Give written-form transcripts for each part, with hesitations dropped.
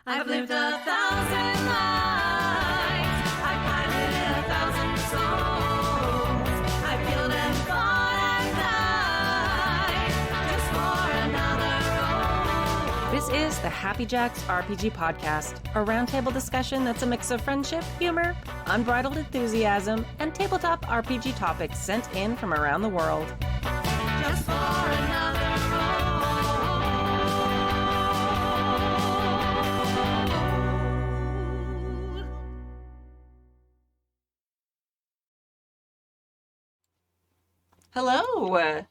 I've lived 1,000 lives. I've piloted 1,000 souls. I've killed and fought at night just for another role. This is the Happy Jacks RPG podcast, a roundtable discussion that's a mix of friendship, humor, unbridled enthusiasm, and tabletop RPG topics sent in from around the world. Just for another role. Hello,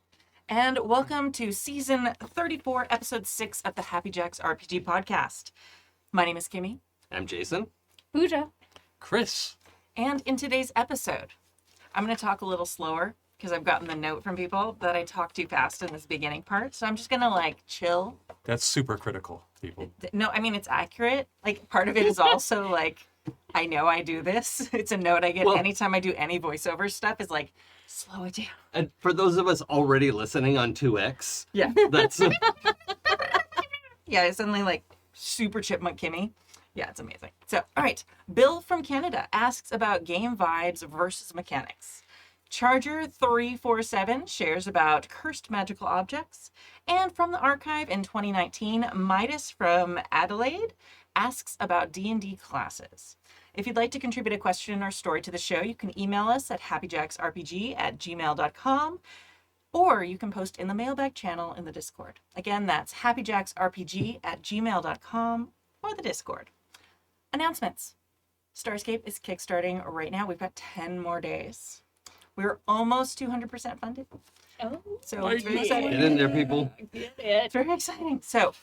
and welcome to Season 34, Episode 6 of the Happy Jacks RPG podcast. My name is Kimmy. I'm Jason. Pooja. Chris. And in today's episode, I'm going to talk a little slower because I've gotten the note from people that I talk too fast in this beginning part. So I'm just going to chill. That's super critical, people. No, I mean, it's accurate. Part of it is also I know I do this. It's a note I get anytime I do any voiceover stuff is slow it down. And for those of us already listening on 2X, Yeah. that's Yeah, it's suddenly super chipmunk Kimmy. Yeah, it's amazing. So, all right. Bill from Canada asks about game vibes versus mechanics. Charger347 shares about cursed magical objects. And from the archive in 2019, Midas from Adelaide asks about D&D classes. If you'd like to contribute a question or story to the show, you can email us at happyjacksrpg@gmail.com, or you can post in the mailbag channel in the Discord. Again, that's happyjacksrpg@gmail.com or the Discord. Announcements. Starscape is kickstarting right now. We've got 10 more days. We're almost 200% funded. Oh, So it's very exciting. Get in there, people. Get it. It's very exciting. So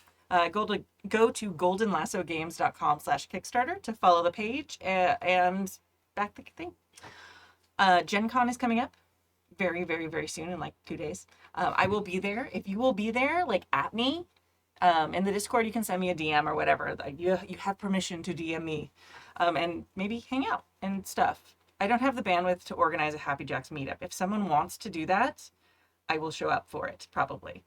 go to goldenlassogames.com/Kickstarter to follow the page and back the thing. Gen Con is coming up very, very, very soon in 2 days. I will be there. If you will be there, at me, in the Discord, you can send me a DM or whatever. You have permission to DM me and maybe hang out and stuff. I don't have the bandwidth to organize a Happy Jacks meetup. If someone wants to do that, I will show up for it, probably,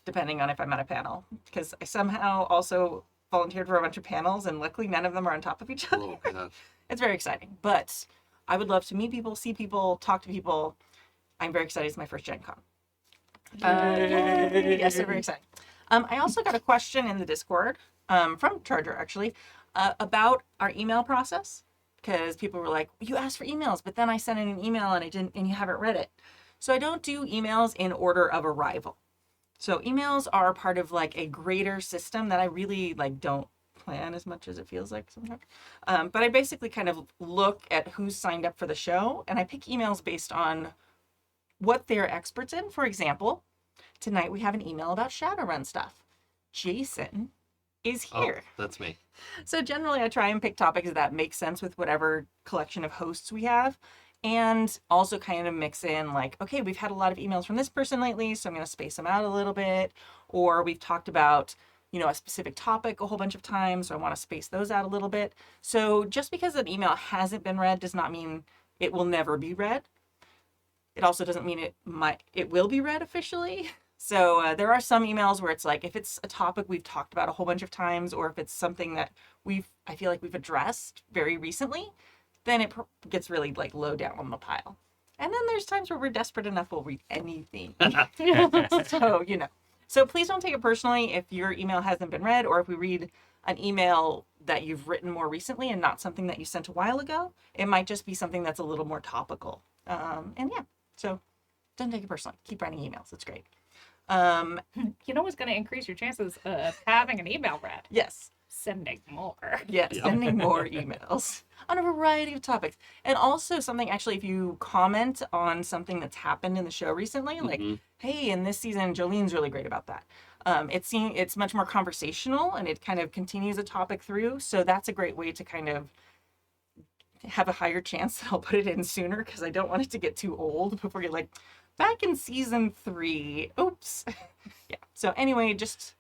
depending on if I'm at a panel. Because I somehow also volunteered for a bunch of panels, and luckily none of them are on top of each other. Oh, God. It's very exciting. But I would love to meet people, see people, talk to people. I'm very excited. It's my first Gen Con. Yes, they're very exciting. I also got a question in the Discord from Charger, actually, about our email process. Because people were like, you asked for emails, but then I sent in an email and you haven't read it. So I don't do emails in order of arrival. So emails are part of a greater system that I really don't plan as much as it feels like sometimes. But I basically kind of look at who's signed up for the show, and I pick emails based on what they're experts in. For example, tonight we have an email about Shadowrun stuff. Jason is here. Oh, that's me. So generally I try and pick topics that make sense with whatever collection of hosts we have. And also kind of mix in okay, we've had a lot of emails from this person lately, so I'm going to space them out a little bit. Or we've talked about, a specific topic a whole bunch of times, so I want to space those out a little bit. So just because an email hasn't been read does not mean it will never be read. It also doesn't mean it will be read officially. So there are some emails where it's if it's a topic we've talked about a whole bunch of times, or if it's something that I feel like we've addressed very recently, then it gets really low down on the pile. And then there's times where we're desperate enough we'll read anything. So, So please don't take it personally if your email hasn't been read, or if we read an email that you've written more recently and not something that you sent a while ago. It might just be something that's a little more topical. So don't take it personally. Keep writing emails. It's great. You know what's going to increase your chances of having an email read? Yes. Sending more. Yes, Yep. sending more emails on a variety of topics. And also something, actually, if you comment on something that's happened in the show recently, hey, in this season, Jolene's really great about that. It's much more conversational, and it kind of continues a topic through. So that's a great way to kind of have a higher chance that I'll put it in sooner, because I don't want it to get too old before you're back in season 3. Oops. Yeah. So anyway, just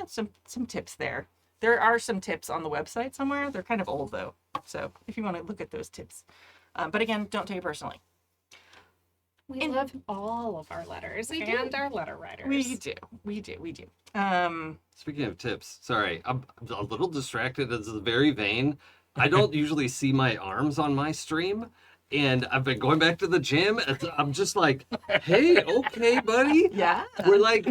some tips there. There are some tips on the website somewhere. They're kind of old, though. So if you want to look at those tips. But again, don't take it personally. We love all of our letters We and do. our letter writers. We do. Speaking of tips, sorry, I'm a little distracted. It's very vain. I don't usually see my arms on my stream, and I've been going back to the gym. And I'm just like, hey, okay, buddy. Yeah. We're like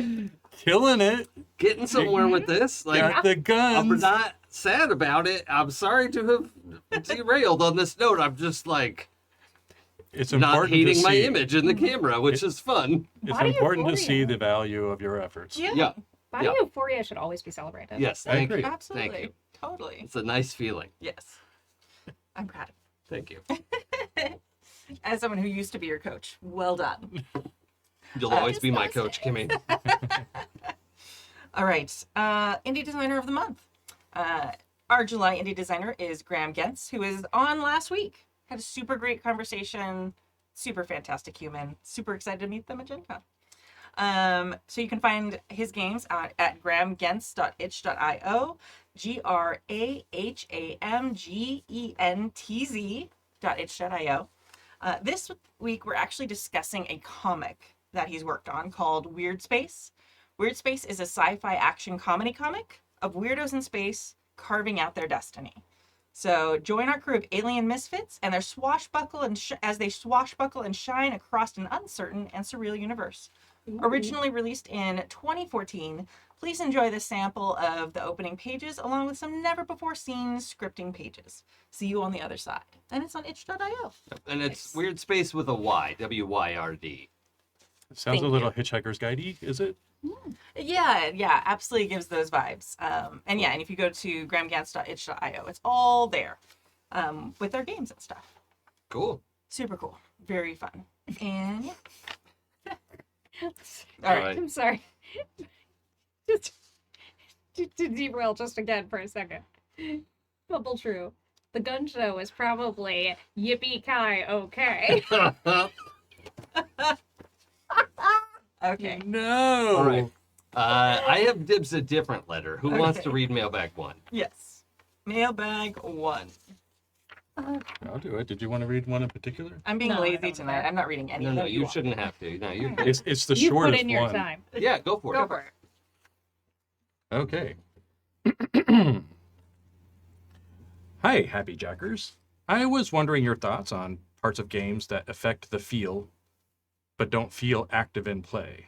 Killing it. getting somewhere with this. Like, Got the I'm guns. not sad about it. I'm sorry to have derailed on this note. I'm just like It's not important hating to my see. image in the camera, which is fun. It's Body important to euphoria. see the value of your efforts. Yeah. Yeah. Body Yeah. euphoria should always be celebrated. Yes. I Thank agree. you. Absolutely. Thank you. Totally. It's a nice feeling. Yes. I'm proud. Thank you. As someone who used to be your coach, well done. You'll always be my coach, Kimmy. All right. Indie Designer of the Month. Our July Indie Designer is Graham Gentz, who is on last week. Had a super great conversation. Super fantastic human. Super excited to meet them at Gen Con. So you can find his games at grahamgentz.itch.io, grahamgentz.itch.io. This week, we're actually discussing a comic that he's worked on called Weird Space. Weird Space is a sci-fi action comedy comic of weirdos in space carving out their destiny. So join our crew of alien misfits and their swashbuckle as they swashbuckle and shine across an uncertain and surreal universe. Originally released in 2014, please enjoy the sample of the opening pages along with some never-before-seen scripting pages. See you on the other side. And it's on itch.io. And it's Nice. Weird Space with a Y, W-Y-R-D. It sounds Thank a little you. Hitchhiker's Guide-y, is it? Yeah, absolutely gives those vibes. And if you go to grahamgantz.itch.io, it's all there with their games and stuff. Cool. Super cool. Very fun. And yeah. All All right. right. I'm sorry. Just to derail just again for a second. Bubble True. The gun show is probably yippee-ki-okay. Okay. No. All right. I have dibs a different letter. Who wants to Okay. read mailbag 1? Yes. Mailbag 1. I'll do it. Did you want to read one in particular? I'm being No, I lazy don't tonight. care. I'm not reading any. No, that you want. shouldn't have to. No, you. It's the You shortest put in your one. time. Yeah, go for Go it. for it. Okay. Hi, Happy Jackers. I was wondering your thoughts on parts of games that affect the feel, but don't feel active in play.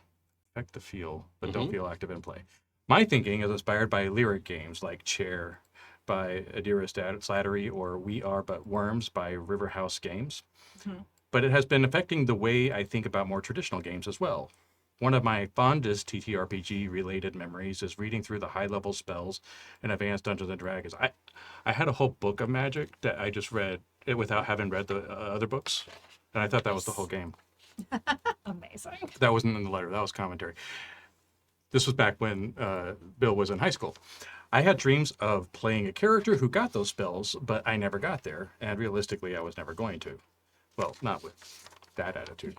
Affect the feel, but don't feel active in play. My thinking is inspired by lyric games like Chair by Adira Slattery or We Are But Worms by Riverhouse Games. But it has been affecting the way I think about more traditional games as well. One of my fondest TTRPG related memories is reading through the high level spells in Advanced Dungeons and Dragons. I had a whole book of magic that I just read it without having read the other books, and I thought that was the whole game. Amazing. That wasn't in the letter, that was commentary. This was back when Bill was in high school. I had dreams of playing a character who got those spells, but I never got there, and realistically I was never going to. Well, not with that attitude.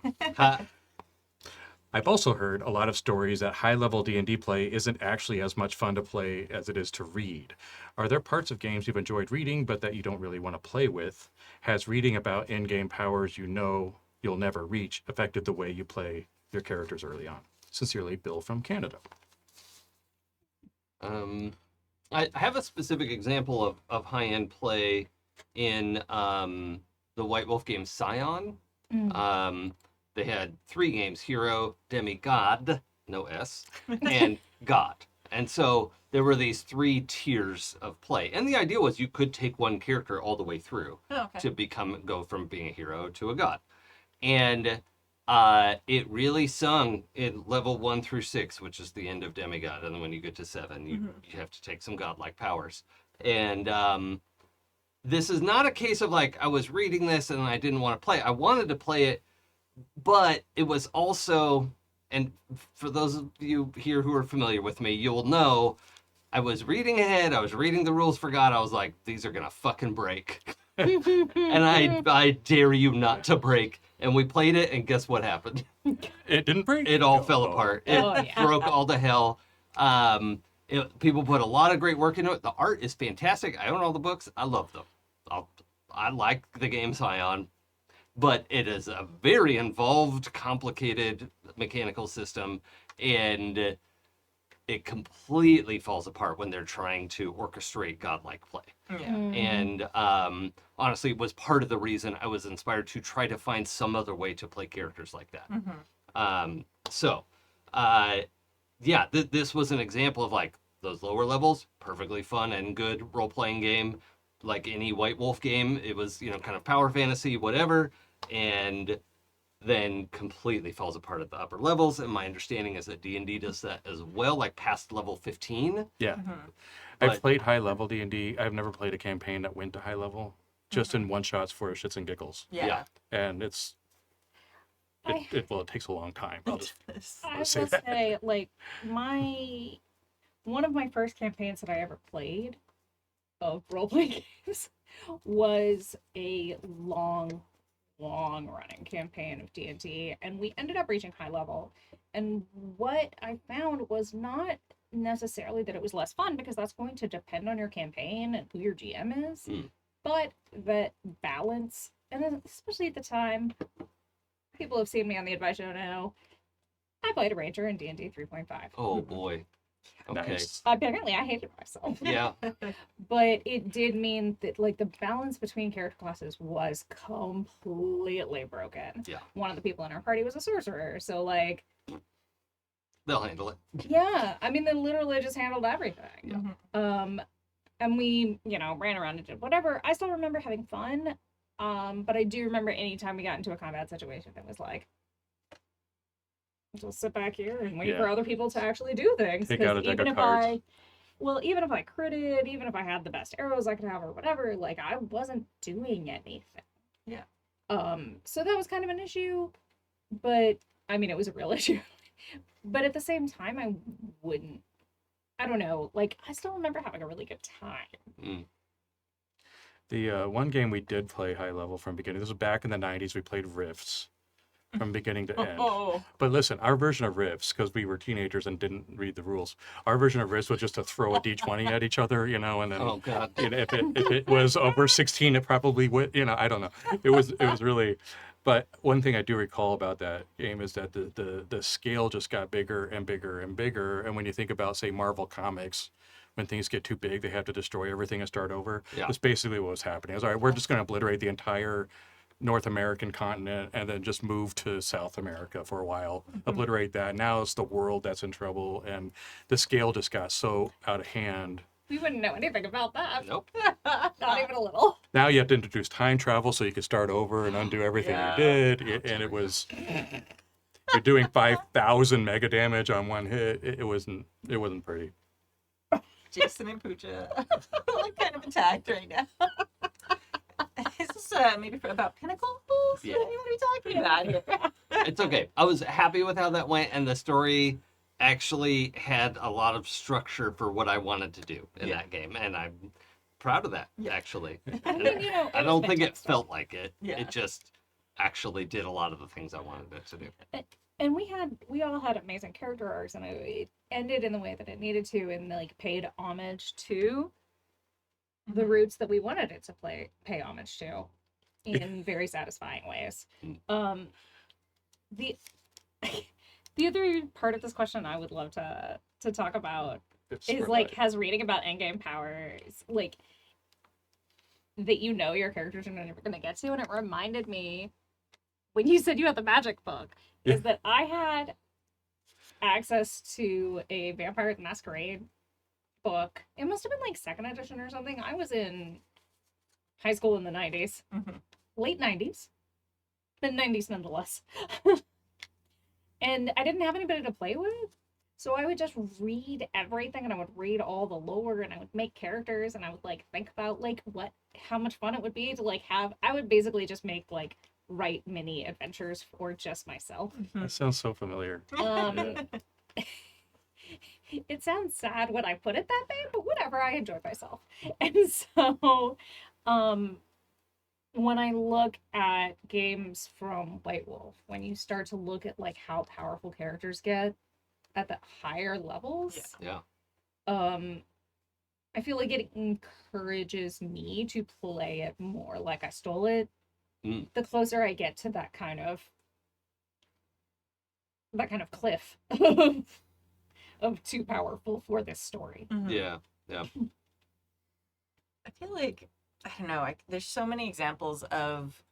I've also heard a lot of stories that high-level D&D play isn't actually as much fun to play as it is to read. Are there parts of games you've enjoyed reading but that you don't really want to play with? Has reading about in-game powers you know you'll never reach affected the way you play your characters early on? Sincerely, Bill from Canada. I have a specific example of high-end play in the White Wolf game Scion. They had 3 games: Hero, Demigod, no S, and God. And so there were these 3 tiers of play. And the idea was you could take one character all the way through to go from being a hero to a god. And it really sung in level 1 through 6, which is the end of Demigod. And then when you get to 7, you have to take some godlike powers. And this is not a case of like, I was reading this and I didn't want to play. I wanted to play it, but it was also, and for those of you here who are familiar with me, you'll know I was reading ahead. I was reading the rules for God. I was like, these are going to fucking break. And I dare you not to break. And we played it, and guess what happened? It didn't break? It all fell apart. It broke all to hell. People put a lot of great work into it. The art is fantastic. I own all the books. I love them. I like the game Scion, but it is a very involved, complicated mechanical system, and it completely falls apart when they're trying to orchestrate godlike play. Yeah. And honestly, it was part of the reason I was inspired to try to find some other way to play characters like that. This was an example of like those lower levels, perfectly fun and good role-playing game. Like any White Wolf game, it was, kind of power fantasy, whatever. And then completely falls apart at the upper levels, and my understanding is that D&D does that as well, like past level 15. Yeah. I've played high level D&D. I've never played a campaign that went to high level, just in one shots for shits and giggles. Yeah. And it takes a long time. I'll just I will say that. say, like, one of my first campaigns that I ever played of role-playing games was a long running campaign of D&D, and we ended up reaching high level. And what I found was not necessarily that it was less fun, because that's going to depend on your campaign and who your GM is, but that balance, and then especially at the time, people have seen me on the advice show now, I played a ranger in D&D 3.5. Oh boy. Okay. Nice. Apparently I hated myself. Yeah. But it did mean that, like, the balance between character classes was completely broken. Yeah. One of the people in our party was a sorcerer, so, like, They'll handle it. yeah, I mean, they literally just handled everything. Yeah. And we, ran around and did whatever. I still remember having fun, but I do remember any time we got into a combat situation, it was like, just sit back here and wait for other people to actually do things. Take out a deck even of if cards. even if I critted, even if I had the best arrows I could have or whatever, like, I wasn't doing anything. Yeah. So that was kind of an issue, but I mean, it was a real issue. But at the same time, I don't know, like, I still remember having a really good time. The one game we did play high level from beginning, this was back in the 90s, we played Rifts from beginning to end. But listen, our version of Rifts, because we were teenagers and didn't read the rules, our version of Rifts was just to throw a d20 at each other, and then Oh god. if it was over 16, it probably would, I don't know. It was really, but one thing I do recall about that game is that the scale just got bigger and bigger and bigger. And when you think about, say, Marvel Comics, when things get too big, they have to destroy everything and start over. Yeah. That's basically what was happening. It was, all right, we're just going to obliterate the entire North American continent and then just move to South America for a while, obliterate that. Now it's the world that's in trouble, and the scale just got so out of hand. We wouldn't know anything about that. Nope. Not even a little. Now you have to introduce time travel so you can start over and undo everything you did. And it was, you're doing 5,000 mega damage on one hit. It wasn't pretty. Jason and Pooja look kind of attacked right now. Is this maybe about Pinnacles? Yeah. What are you talking about here? It's okay. I was happy with how that went, and the story actually had a lot of structure for what I wanted to do in that game, and I'm proud of that, actually. I mean, I it don't was think it fantastic. felt like it. Yeah. It just actually did a lot of the things I wanted it to do. And we all had amazing character arcs, and it ended in the way that it needed to, and, like, paid homage to the roots that we wanted it to pay homage to in very satisfying ways. The the other part of this question I would love to talk about is, like, has reading about endgame powers, like, that your characters are never going to get to, and it reminded me when you said you had the magic book, is that I had access to a Vampire the Masquerade book. It must have been, like, 2nd edition or something. I was in high school in the 90s. Late 90s. But 90s nonetheless. And I didn't have anybody to play with. So I would just read everything, and I would read all the lore, and I would make characters, and I would, like, think about, like, how much fun it would be to, like, I would basically just make, like, write mini adventures for just myself. That sounds so familiar. It sounds sad when I put it that way, but whatever, I enjoyed myself. And so, when I look at games from White Wolf, when you start to look at, like, how powerful characters get at the higher levels, Yeah. I feel like it encourages me to play it more like I stole it. The closer I get to that kind of cliff too powerful for this story. Mhm. Yeah. Yeah. I feel like, I don't know, there's so many examples of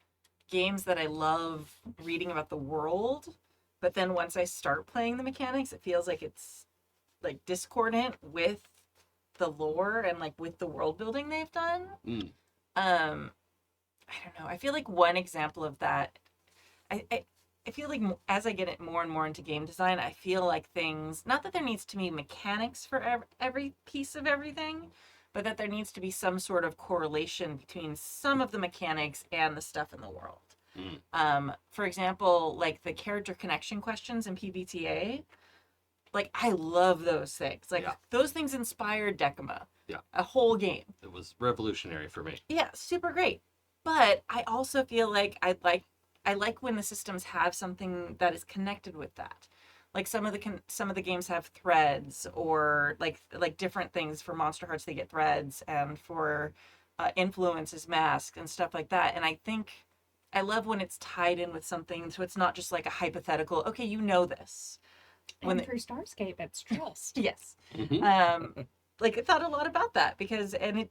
games that I love reading about the world, but then once I start playing the mechanics, it feels like it's like discordant with the lore and like with the world building they've done. Mm. I don't know. I feel like one example of that, I feel like as I get it more and more into game design, I feel like things, not that there needs to be mechanics for every piece of everything, but that there needs to be some sort of correlation between some of the mechanics and the stuff in the world. For example, like the character connection questions in PBTA, like I love those things. Like those things inspired Decima. Yeah. A whole game. It was revolutionary for me. Yeah, super great. But I also feel like I like when the systems have something that is connected with that. Like some of the games have threads, or like different things. For Monster Hearts they get threads, and for influences, masks, and stuff like that. And I think I love when it's tied in with something, so it's not just like a hypothetical, okay, you know this. And for Starscape, it's trust. Yes. Mhm. Like I thought a lot about that, because and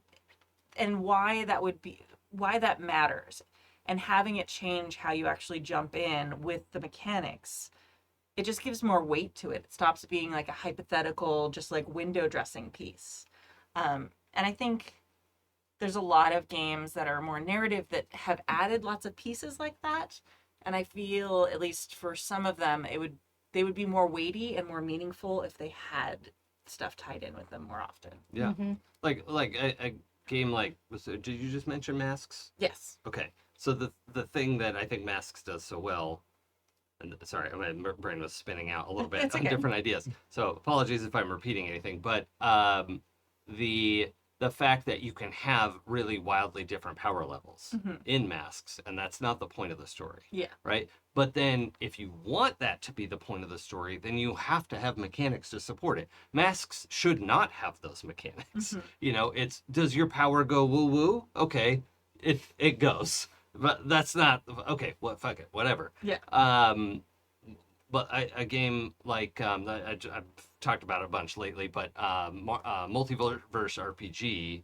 why that matters, and having it change how you actually jump in with the mechanics. It just gives more weight to it. It stops being like a hypothetical, just like window dressing piece. And I think there's a lot of games that are more narrative that have added lots of pieces like that. And I feel, at least for some of them, they would be more weighty and more meaningful if they had stuff tied in with them more often. Yeah. Mhm. Like a game like, did you just mention Masks? Yes. Okay. So the thing that I think Masks does so well, and sorry, my brain was spinning out a little bit It's on okay. different ideas. So apologies if I'm repeating anything, but the fact that you can have really wildly different power levels in Masks, and that's not the point of the story. Yeah. Right? But then if you want that to be the point of the story, then you have to have mechanics to support it. Masks should not have those mechanics. You know, it's, does your power go woo woo? Okay, it goes. But that's not okay. Well, fuck it, whatever. Yeah. But a game like I've talked about it a bunch lately, but Multiverse RPG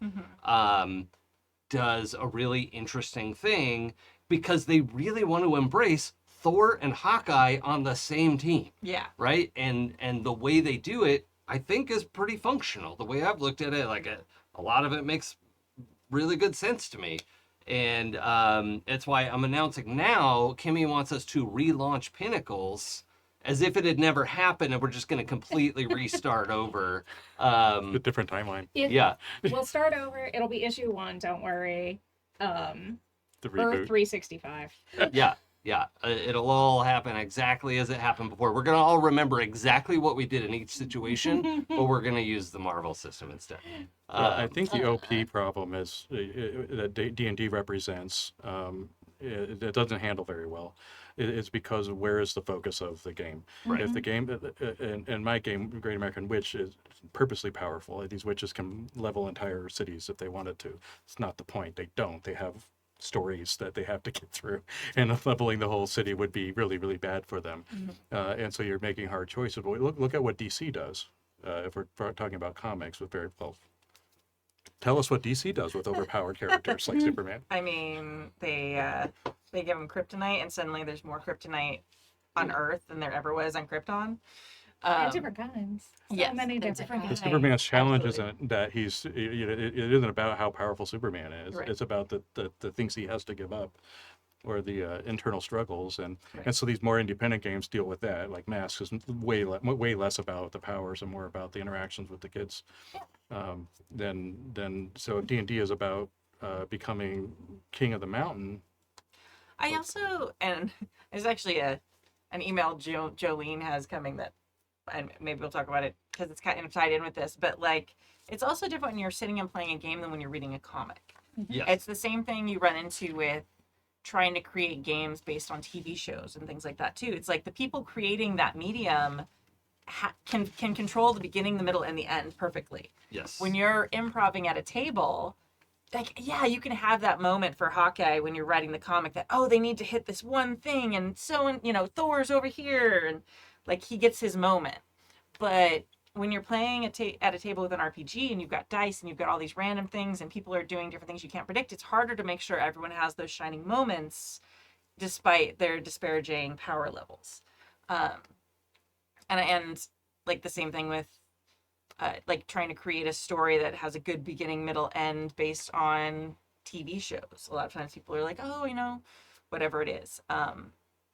does a really interesting thing, because they really want to embrace Thor and Hawkeye on the same team. Yeah. Right, and the way they do it, I think, is pretty functional. The way I've looked at it, like a lot of it makes really good sense to me. And that's why I'm announcing now, Kimmy wants us to relaunch Pinnacles as if it had never happened, and we're just going to completely restart over. A different timeline. Yeah. We'll start over. It'll be issue 1. Don't worry. The Earth reboot. 365. Yeah. It'll all happen exactly as it happened before. We're going to all remember exactly what we did in each situation, but we're going to use the Marvel system instead. I think the OP problem is that D&D represents. It doesn't handle very well. It's because of where is the focus of the game. Right. If the game, in my game, Great American Witch is purposely powerful. These witches can level entire cities if they wanted to. It's not the point. They don't. They have stories that they have to get through, and leveling the whole city would be really, really bad for them. And so you're making hard choices. But look at what DC does. If we're talking about comics, with very well. Tell us what DC does with overpowered characters like Superman. I mean, they give him kryptonite, and suddenly there's more kryptonite on Earth than there ever was on Krypton. And different kinds. So yes, many and different different kinds. kinds. Superman's challenge Absolutely. isn't that he's. It isn't about how powerful Superman is. Right. It's about the things he has to give up, or the internal struggles, and Right. and so these more independent games deal with that. Like Masks is way less about the powers and more about the interactions with the kids. Then so D&D is about becoming king of the mountain. I also, and there's actually an email Jolene has coming that, and maybe we'll talk about it because it's kind of tied in with this, but like, it's also different when you're sitting and playing a game than when you're reading a comic. Yes. It's the same thing you run into with trying to create games based on TV shows and things like that too. It's like the people creating that medium can control the beginning, the middle, and the end perfectly. Yes. When you're improvising at a table, like, yeah, you can have that moment for Hawkeye when you're writing the comic that, oh, they need to hit this one thing, and so, Thor's over here, and like he gets his moment. But when you're playing at a table with an RPG and you've got dice and you've got all these random things and people are doing different things you can't predict, it's harder to make sure everyone has those shining moments despite their disparaging power levels. And like the same thing with like trying to create a story that has a good beginning, middle, end based on TV shows. A lot of times people are like, oh, whatever it is. And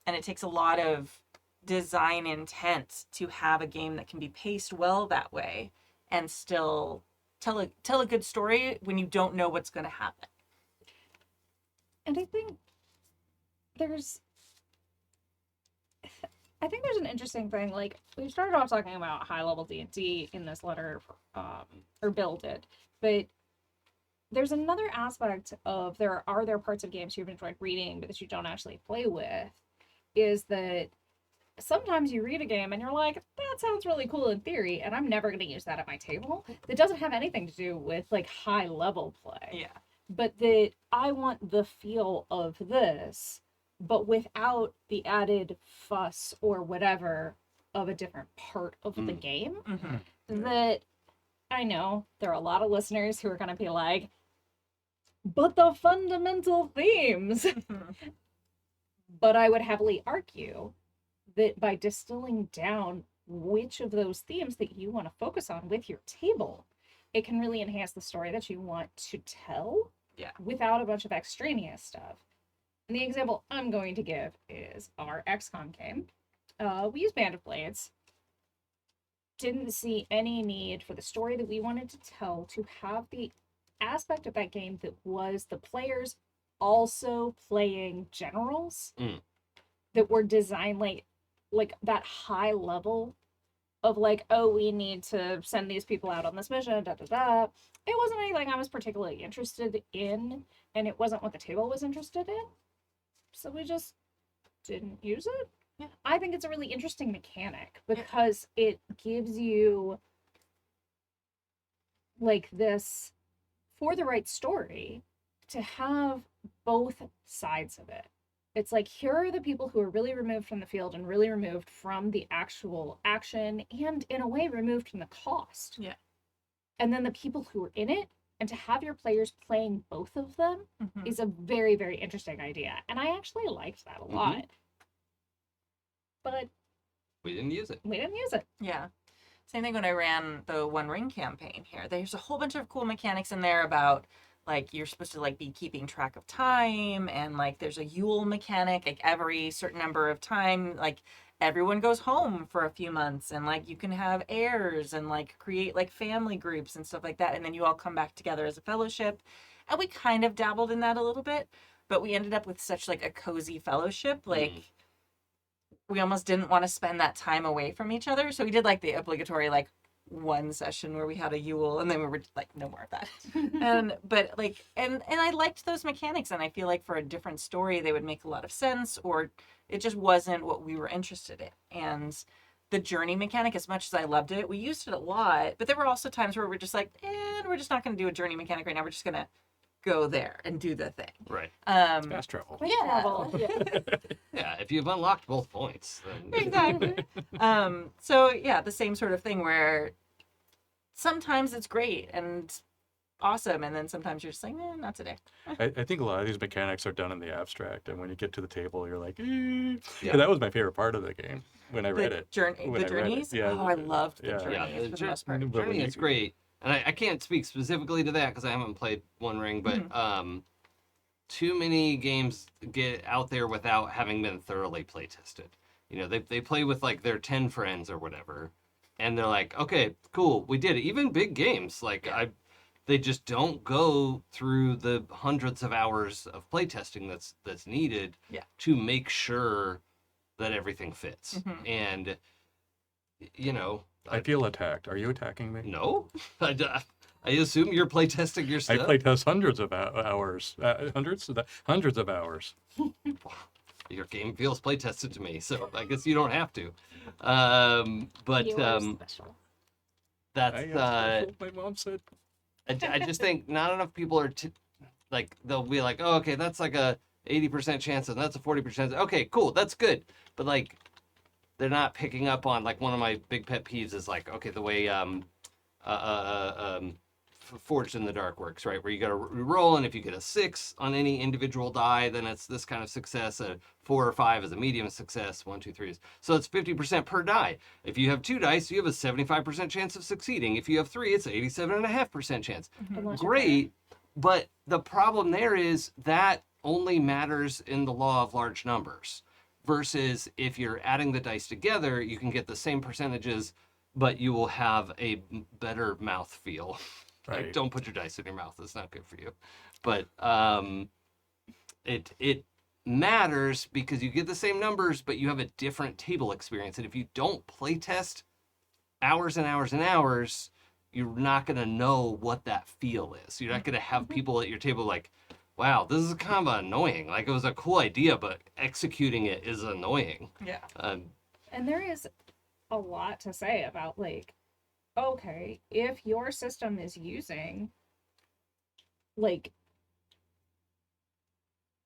it takes a lot of design intent to have a game that can be paced well that way and still tell a good story when you don't know what's going to happen. And I think there's an interesting thing. Like, we started off talking about high-level D&D in this letter, or Build It, but there's another aspect of there are parts of games you've enjoyed reading but that you don't actually play with, is that sometimes you read a game and you're like, that sounds really cool in theory, and I'm never going to use that at my table. That doesn't have anything to do with, like, high-level play. Yeah. But that I want the feel of this, but without the added fuss or whatever of a different part of the game. Mm-hmm. That I know there are a lot of listeners who are going to be like, but the fundamental themes. But I would heavily argue that by distilling down which of those themes that you want to focus on with your table, it can really enhance the story that you want to tell without a bunch of extraneous stuff. And the example I'm going to give is our XCOM game. We used Band of Blades. Didn't see any need for the story that we wanted to tell to have the aspect of that game that was the players also playing generals that were designed like that high level of like, oh, we need to send these people out on this mission, da da da. It wasn't anything I was particularly interested in, and it wasn't what the table was interested in. So we just didn't use it. Yeah. I think it's a really interesting mechanic because it gives you like this, for the right story, to have both sides of it. It's like, here are the people who are really removed from the field and really removed from the actual action and in a way removed from the cost. Yeah. And then the people who are in it, and to have your players playing both of them is a very, very interesting idea. And I actually liked that a lot. But we didn't use it. Yeah. Same thing when I ran the One Ring campaign here. There's a whole bunch of cool mechanics in there about, like, you're supposed to, like, be keeping track of time, and, like, there's a Yule mechanic, like, every certain number of time, like, everyone goes home for a few months, and, like, you can have heirs and, like, create, like, family groups and stuff like that, and then you all come back together as a fellowship. And we kind of dabbled in that a little bit, but we ended up with such, like, a cozy fellowship, like, we almost didn't want to spend that time away from each other, so we did, like, the obligatory, like, one session where we had a Yule, and then we were like, no more of that. But like, and I liked those mechanics, and I feel like for a different story they would make a lot of sense, or it just wasn't what we were interested in. And the journey mechanic, as much as I loved it, we used it a lot, but there were also times where we're just like, we're just not going to do a journey mechanic right now, we're just going to go there and do the thing. Right. Fast travel. Yeah, if you've unlocked both points, then Exactly. So yeah, the same sort of thing where sometimes it's great and awesome, and then sometimes you're just like, not today. I think a lot of these mechanics are done in the abstract, and when you get to the table, you're like, Yeah. That was my favorite part of the game when I read it. The When I read it, journeys? yeah, Oh, I loved the yeah. journeys Yeah, for the most part. But when Journey you- is great. And I can't speak specifically to that because I haven't played One Ring, but too many games get out there without having been thoroughly play tested. You know, they play with like their 10 friends or whatever, and they're like, okay, cool, we did it. Even big games, like they just don't go through the hundreds of hours of play testing that's needed to make sure that everything fits. And you know, I feel attacked. Are you attacking me? no, I assume you're playtesting your stuff. I playtest hundreds of hours. Hundreds of hours. Your game feels playtested to me, so I guess you don't have to. But You are special. that's my mom said. I just think not enough people are like, they'll be like, oh, okay, that's like a 80% chance and that's a 40%. Okay, cool, that's good. But like, they're not picking up on, like, one of my big pet peeves is like, okay, the way Forged in the Dark works, right? Where you got to roll, and if you get a 6 on any individual die, then it's this kind of success. A 4 or 5 is a medium success. 1, 2, 3 is, so it's 50% per die. If you have 2 dice, you have a 75% chance of succeeding. If you have 3, it's 87.5% chance. Unless you're Great, but the problem there is that only matters in the law of large numbers. Versus if you're adding the dice together, you can get the same percentages, but you will have a better mouth feel. Right. Like, don't put your dice in your mouth. It's not good for you. But it matters because you get the same numbers, but you have a different table experience. And if you don't play test hours and hours and hours, you're not going to know what that feel is. You're not going to have people at your table like, wow, this is kind of annoying. Like, it was a cool idea, but executing it is annoying. Yeah. And there is a lot to say about, like, okay, if your system is using, like,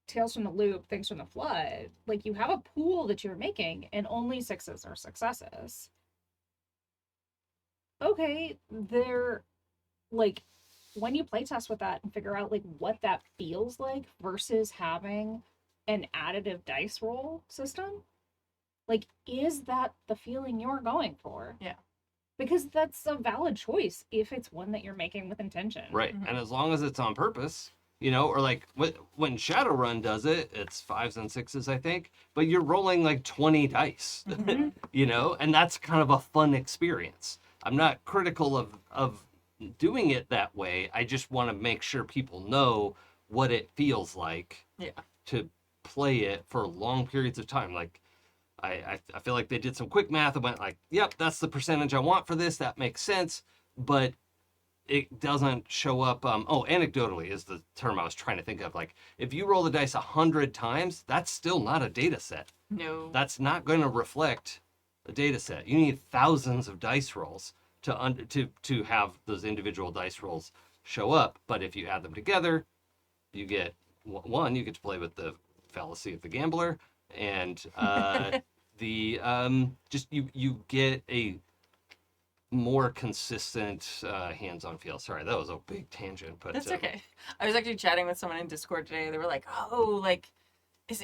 Tales from the Loop, Things from the Flood, like, you have a pool that you're making, and only 6s are successes. Okay, they're, like, when you playtest with that and figure out, like, what that feels like versus having an additive dice roll system, like, is that the feeling you're going for? Yeah. Because that's a valid choice if it's one that you're making with intention. Right. And as long as it's on purpose, you know, or like when Shadowrun does it, it's 5s and 6s, I think, but you're rolling like 20 dice, you know, and that's kind of a fun experience. I'm not critical of doing it that way. I just want to make sure people know what it feels like to play it for long periods of time. Like, I feel like they did some quick math and went like, yep, that's the percentage I want for this. That makes sense. But it doesn't show up. Anecdotally is the term I was trying to think of. Like, if you roll the dice 100 times, that's still not a data set. No. That's not going to reflect a data set. You need thousands of dice rolls to have those individual dice rolls show up. But if you add them together, you get one. You get to play with the fallacy of the gambler. And you get a more consistent hands-on feel. Sorry, that was a big tangent, but That's okay. I was actually chatting with someone in Discord today. They were like, "Oh, like,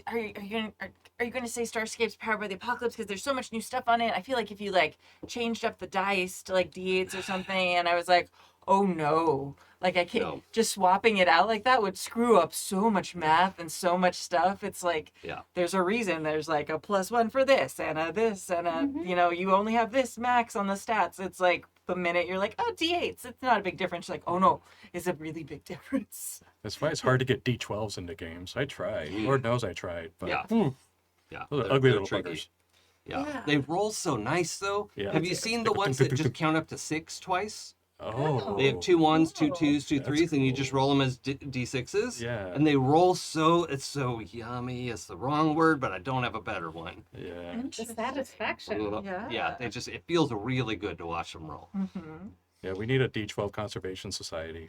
are you going to say Starscape's powered by the apocalypse because there's so much new stuff on it? I feel like if you like changed up the dice to like D8s or something." And I was like, "Oh no. Like, I can't, just swapping it out like that would screw up so much math and so much stuff." It's like, there's a reason there's like a +1 for this and a this and a, you know, you only have this max on the stats. It's like the minute you're like, oh, D8s, it's not a big difference. You're like, oh no, it's a really big difference. That's why it's hard to get D12s into games. I tried. Lord knows I tried. But those are ugly little buggers. Yeah. They roll so nice though. Yeah. Have you seen the ones that just count up to 6 twice? Oh. They have 2 1s, 2 2s, 2 3s, and you just roll them as D6s. Yeah. And they roll it's so yummy. It's the wrong word, but I don't have a better one. Yeah. The satisfaction. Yeah. It feels really good to watch them roll. Yeah, we need a D12 conservation society.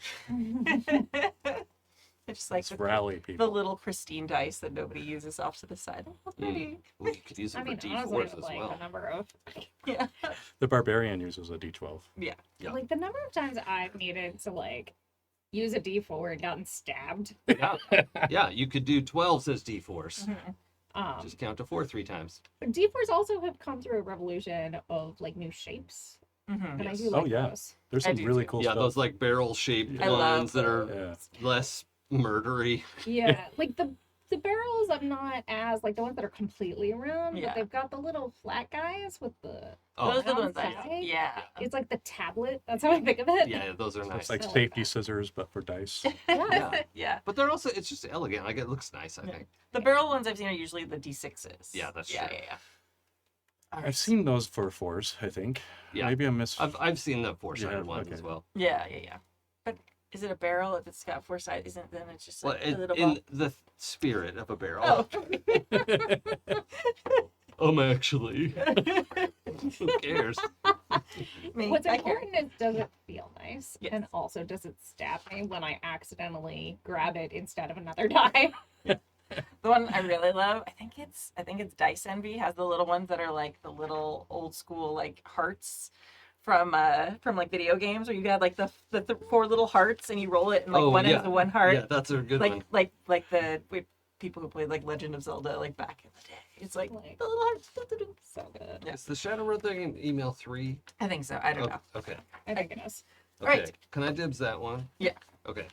It's just like Let's rally people. the little pristine dice that nobody uses off to the side. Oh, how pretty. Well, you could use them I mean, for honestly, D4s as like, well. the number of Yeah. The barbarian uses a D12. Yeah. Yeah. like the number of times I've needed to like use a D4 and gotten stabbed. Yeah, you could do 12s as D4s. Mm-hmm. Just count to 4 3 times. But D4s also have come through a revolution of like new shapes, and I do like those. There's I some do really too. cool Yeah, stuff. those like barrel-shaped I love ones that are less murdery. Yeah, like the barrels I'm not as like the ones that are completely round, Yeah. but they've got the little flat guys with the Those are the ones outside. yeah. It's like the tablet. That's how I think of it. Yeah, those are nice. It's like I like safety that. scissors, but for dice. Yeah. Yeah. But they're also, it's just elegant. Like, it looks nice, I think. The barrel ones I've seen are usually the D6s. Yeah, that's yeah, true. Yeah. I've seen those for 4s, I think. Yeah. Maybe I missed. I've seen the 4-sided Yeah, ones okay. as well. Yeah. But is it a barrel if it's got 4 sides? Isn't then it's just Well, like a little in ball? the spirit of a barrel. Oh. Actually. Who cares? Me, What's I care. important is does it feel nice, Yes. and also does it stab me when I accidentally grab it instead of another die? The one I really love, I think it's Dice Envy has the little ones that are like the little old school like hearts from like video games where you got like the four little hearts and you roll it and like one is the one heart. Yeah, that's a good one. Like the people who played like Legend of Zelda like back in the day. It's like the little hearts. So good. Is the Shadow Road thing in email 3? I think so. I don't know. Okay. I think it is. Okay. Right. Can I dibs that one? Yeah. Okay.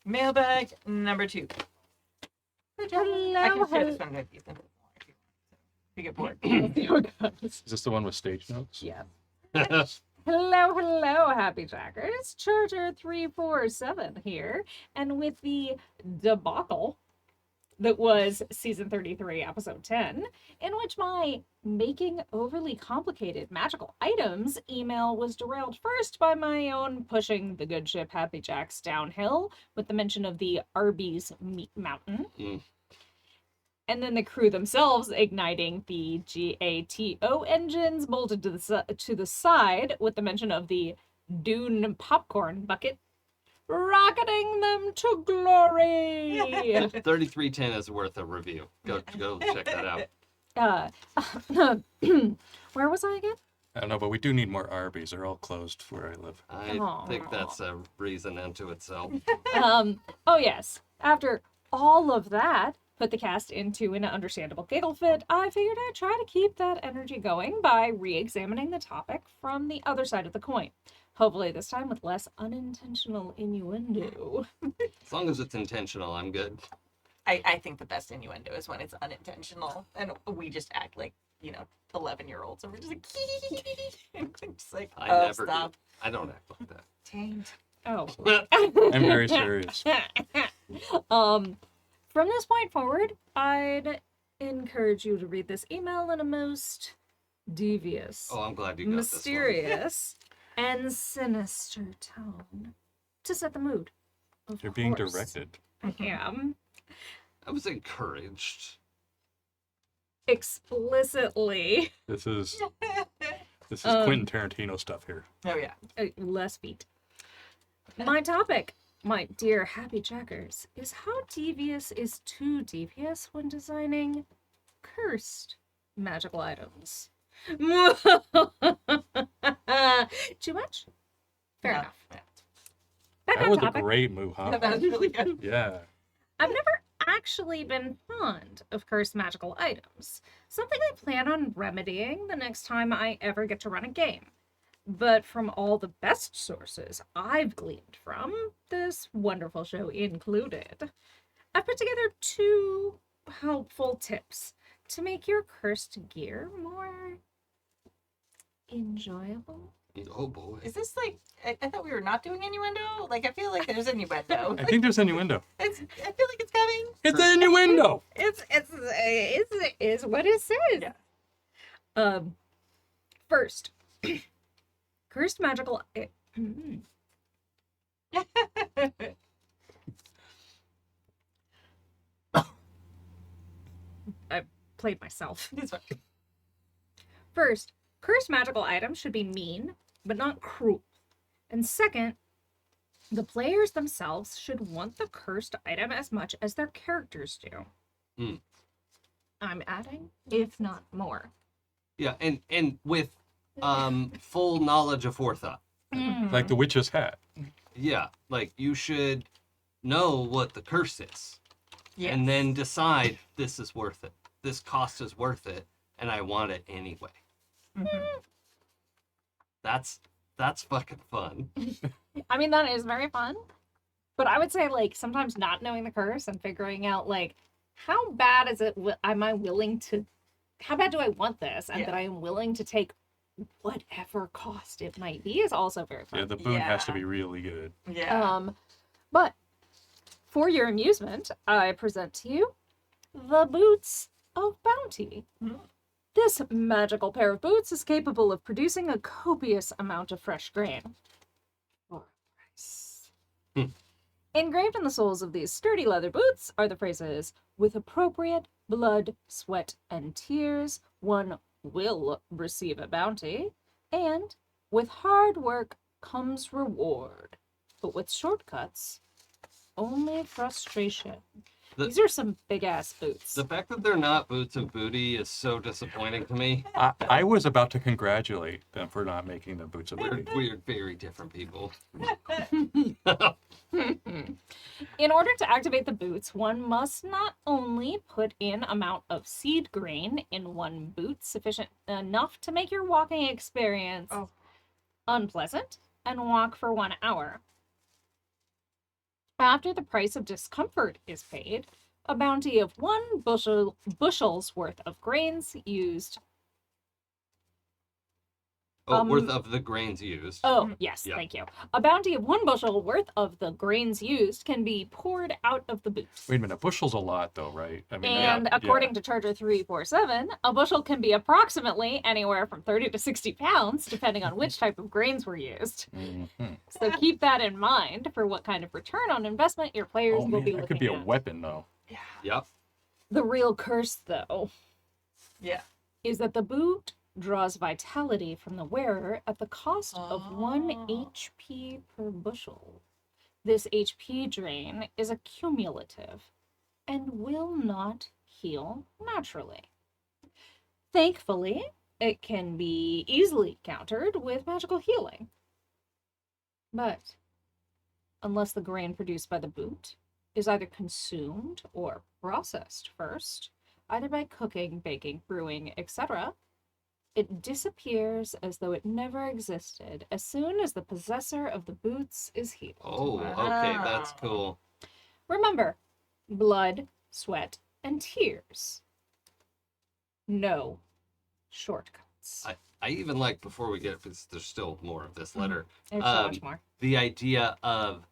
Mailbag number 2. I can share this one with you if you get bored. Is this the one with stage notes? Yeah. Hello, Happy Jackers. Charger347 here. And with the debacle that was season 33, episode 10, in which my making overly complicated magical items email was derailed first by my own pushing the good ship Happy Jacks downhill with the mention of the Arby's Meat Mountain. And then the crew themselves igniting the GATO engines bolted to the side with the mention of the Dune popcorn bucket, rocketing them to glory. 3310 is worth a review. Go check that out. Where was I again? I don't know, but we do need more Arby's. They're all closed where I live. I think that's a reason unto itself. Oh yes. After all of that, put the cast into an understandable giggle fit, I figured I'd try to keep that energy going by re-examining the topic from the other side of the coin. Hopefully this time with less unintentional innuendo. As long as it's intentional, I'm good. I think the best innuendo is when it's unintentional and we just act like, 11-year-olds and we're just like, just like, I oh, never stop. do. I don't act like that. Tamed. Oh. I'm very serious. From this point forward, I'd encourage you to read this email in a most devious, Oh, I'm glad you got mysterious, and sinister tone to set the mood. Of You're being course, directed. I am. I was encouraged. Explicitly. This is Quentin Tarantino stuff here. Oh yeah. Less feet. My topic, my dear Happy Jackers, is how devious is too devious when designing cursed magical items. Too much? Fair No. enough. Back That on was a topic. great move, huh? That was really good. Yeah. I've never actually been fond of cursed magical items. Something I plan on remedying the next time I ever get to run a game. But from all the best sources I've gleaned from, this wonderful show included, I've put together 2 helpful tips to make your cursed gear more enjoyable. Oh boy. Is this like, I thought we were not doing innuendo? Like, I feel like there's innuendo. I think there's innuendo. I feel like it's coming. It's an innuendo! It's what it says. Yeah. First, cursed magical. I played myself. It's fine. First, cursed magical items should be mean, but not cruel. And second, the players themselves should want the cursed item as much as their characters do. Hmm. I'm adding, if not more. Yeah, and with full knowledge of forethought. Like the witch's hat. Yeah, like you should know what the curse is. Yes. And then decide this is worth it. This cost is worth it, and I want it anyway. Mhm. That's fucking fun. I mean, that is very fun. But I would say, like, sometimes not knowing the curse and figuring out, like, how bad is it? Am I willing to? How bad do I want this? And Yeah. that I am willing to take whatever cost it might be is also very fun. Yeah, the boon has to Yeah. be really good. Yeah. But for your amusement, I present to you the Boots of Bounty. Mhm. This magical pair of boots is capable of producing a copious amount of fresh grain. For a price. Engraved in the soles of these sturdy leather boots are the phrases, "With appropriate blood, sweat, and tears, one will receive a bounty," and "With hard work comes reward, but with shortcuts, only frustration." These are some big ass boots. The fact that they're not boots of booty is so disappointing to me. I was about to congratulate them for not making them boots of booty. We're very different people. In order to activate the boots, one must not only put in amount of seed grain in one boot sufficient enough to make your walking experience unpleasant and walk for 1 hour. After the price of discomfort is paid, a bounty of 1 bushel's worth of grains used. Worth of the grains used. Oh, yes, Yeah. thank you. A bounty of 1 bushel worth of the grains used can be poured out of the boots. Wait a minute, a bushel's a lot though, right? I mean, And according to Charger 347, a bushel can be approximately anywhere from 30 to 60 pounds, depending on which type of grains were used. So keep that in mind for what kind of return on investment your players Oh will man, be that looking could be a at. weapon though. Yep. The real curse, though, Yeah. is that the boot draws vitality from the wearer at the cost of 1 HP per bushel. This HP drain is accumulative and will not heal naturally. Thankfully, it can be easily countered with magical healing. But unless the grain produced by the boot is either consumed or processed first, either by cooking, baking, brewing, etc., it disappears as though it never existed as soon as the possessor of the boots is healed. Oh, okay, that's cool. Remember, blood, sweat, and tears. No shortcuts. I even like, before we get, because there's still more of this letter, There's so much more. the idea of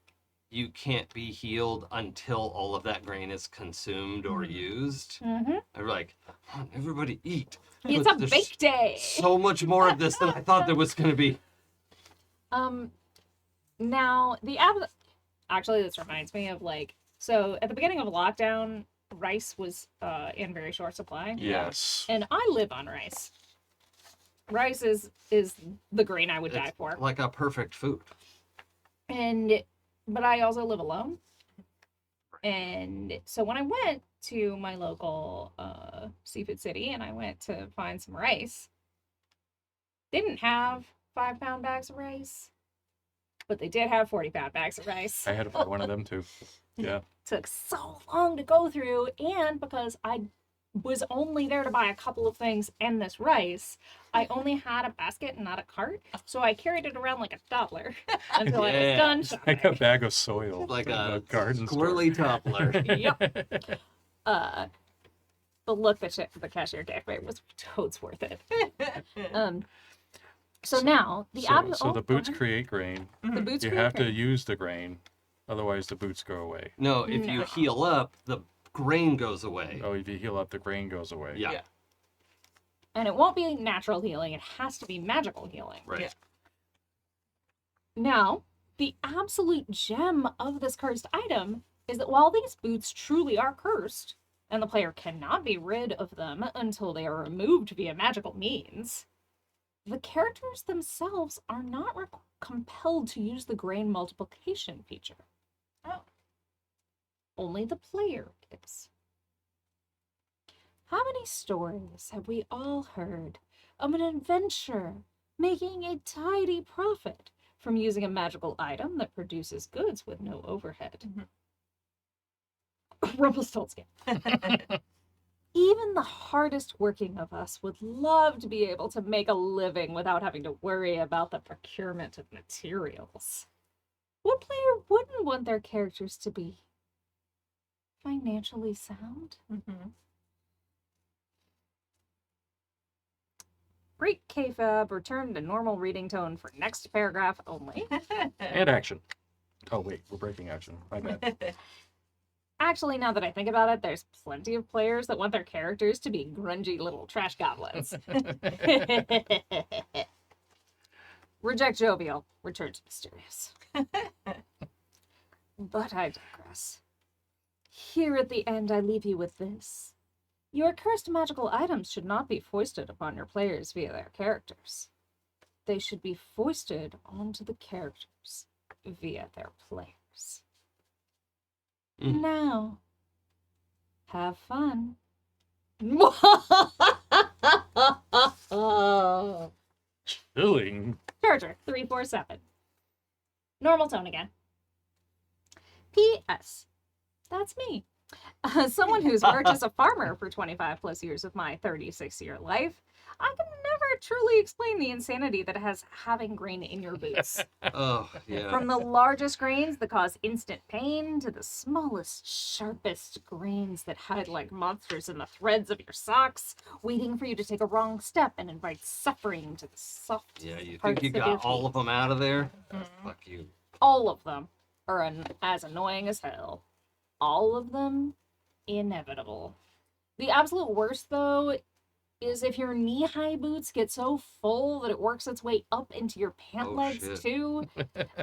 you can't be healed until all of that grain is consumed or used. Mm-hmm. I'm like, come on, everybody eat. It's a There's bake day. So much more of this than I thought there was going to be. Now actually, this reminds me of so at the beginning of lockdown, rice was in very short supply. Yes. And I live on rice. Rice is the grain I would die It's for. like a perfect food. But I also live alone. And so when I went to my local seafood city and I went to find some rice, they didn't have 5-pound bags of rice, but they did have 40-pound bags of rice. I had one of them too. Yeah. Took so long to go through, and because I was only there to buy a couple of things and this rice, I only had a basket and not a cart, so I carried it around like a toddler until I was Yeah. done Like shopping. a bag of soil. Like from a the garden store. squirrely toddler. Yep. The look that the cashier gave me was totes worth it. So now the So the boots go ahead. create grain. The boots You create have to grain. use the grain, otherwise the boots go away. No, if you No. heal up, the grain goes away. Oh, if you heal up, the grain goes away. Yeah. And it won't be natural healing, it has to be magical healing. Right. Yeah. Now, the absolute gem of this cursed item is that while these boots truly are cursed, and the player cannot be rid of them until they are removed via magical means, the characters themselves are not compelled to use the grain multiplication feature. Oh. Only the player is. How many stories have we all heard of an adventurer making a tidy profit from using a magical item that produces goods with no overhead? Rumpelstiltskin. Even the hardest working of us would love to be able to make a living without having to worry about the procurement of materials. What player wouldn't want their characters to be financially sound? Break kayfabe, return to normal reading tone for next paragraph only. And action. Oh wait, we're breaking action. My bad. Actually, now that I think about it, there's plenty of players that want their characters to be grungy little trash goblins. Reject jovial, return to mysterious. But I digress. Here at the end, I leave you with this. Your cursed magical items should not be foisted upon your players via their characters. They should be foisted onto the characters via their players. Now, Have fun. Chilling. Charger 347. Normal tone again. P.S. That's me. Someone who's worked as a farmer for 25 plus years of my 36-year life, I can never truly explain the insanity that has having grain in your boots. Oh, yeah. From the largest grains that cause instant pain to the smallest, sharpest grains that hide like monsters in the threads of your socks, waiting for you to take a wrong step and invite suffering to the soft Yeah, you parts think you of your got all feet. of them out of there? Fuck you. All of them are as annoying as hell. All of them inevitable. The absolute worst, though, is if your knee-high boots get so full that it works its way up into your pant Oh, legs, shit. too.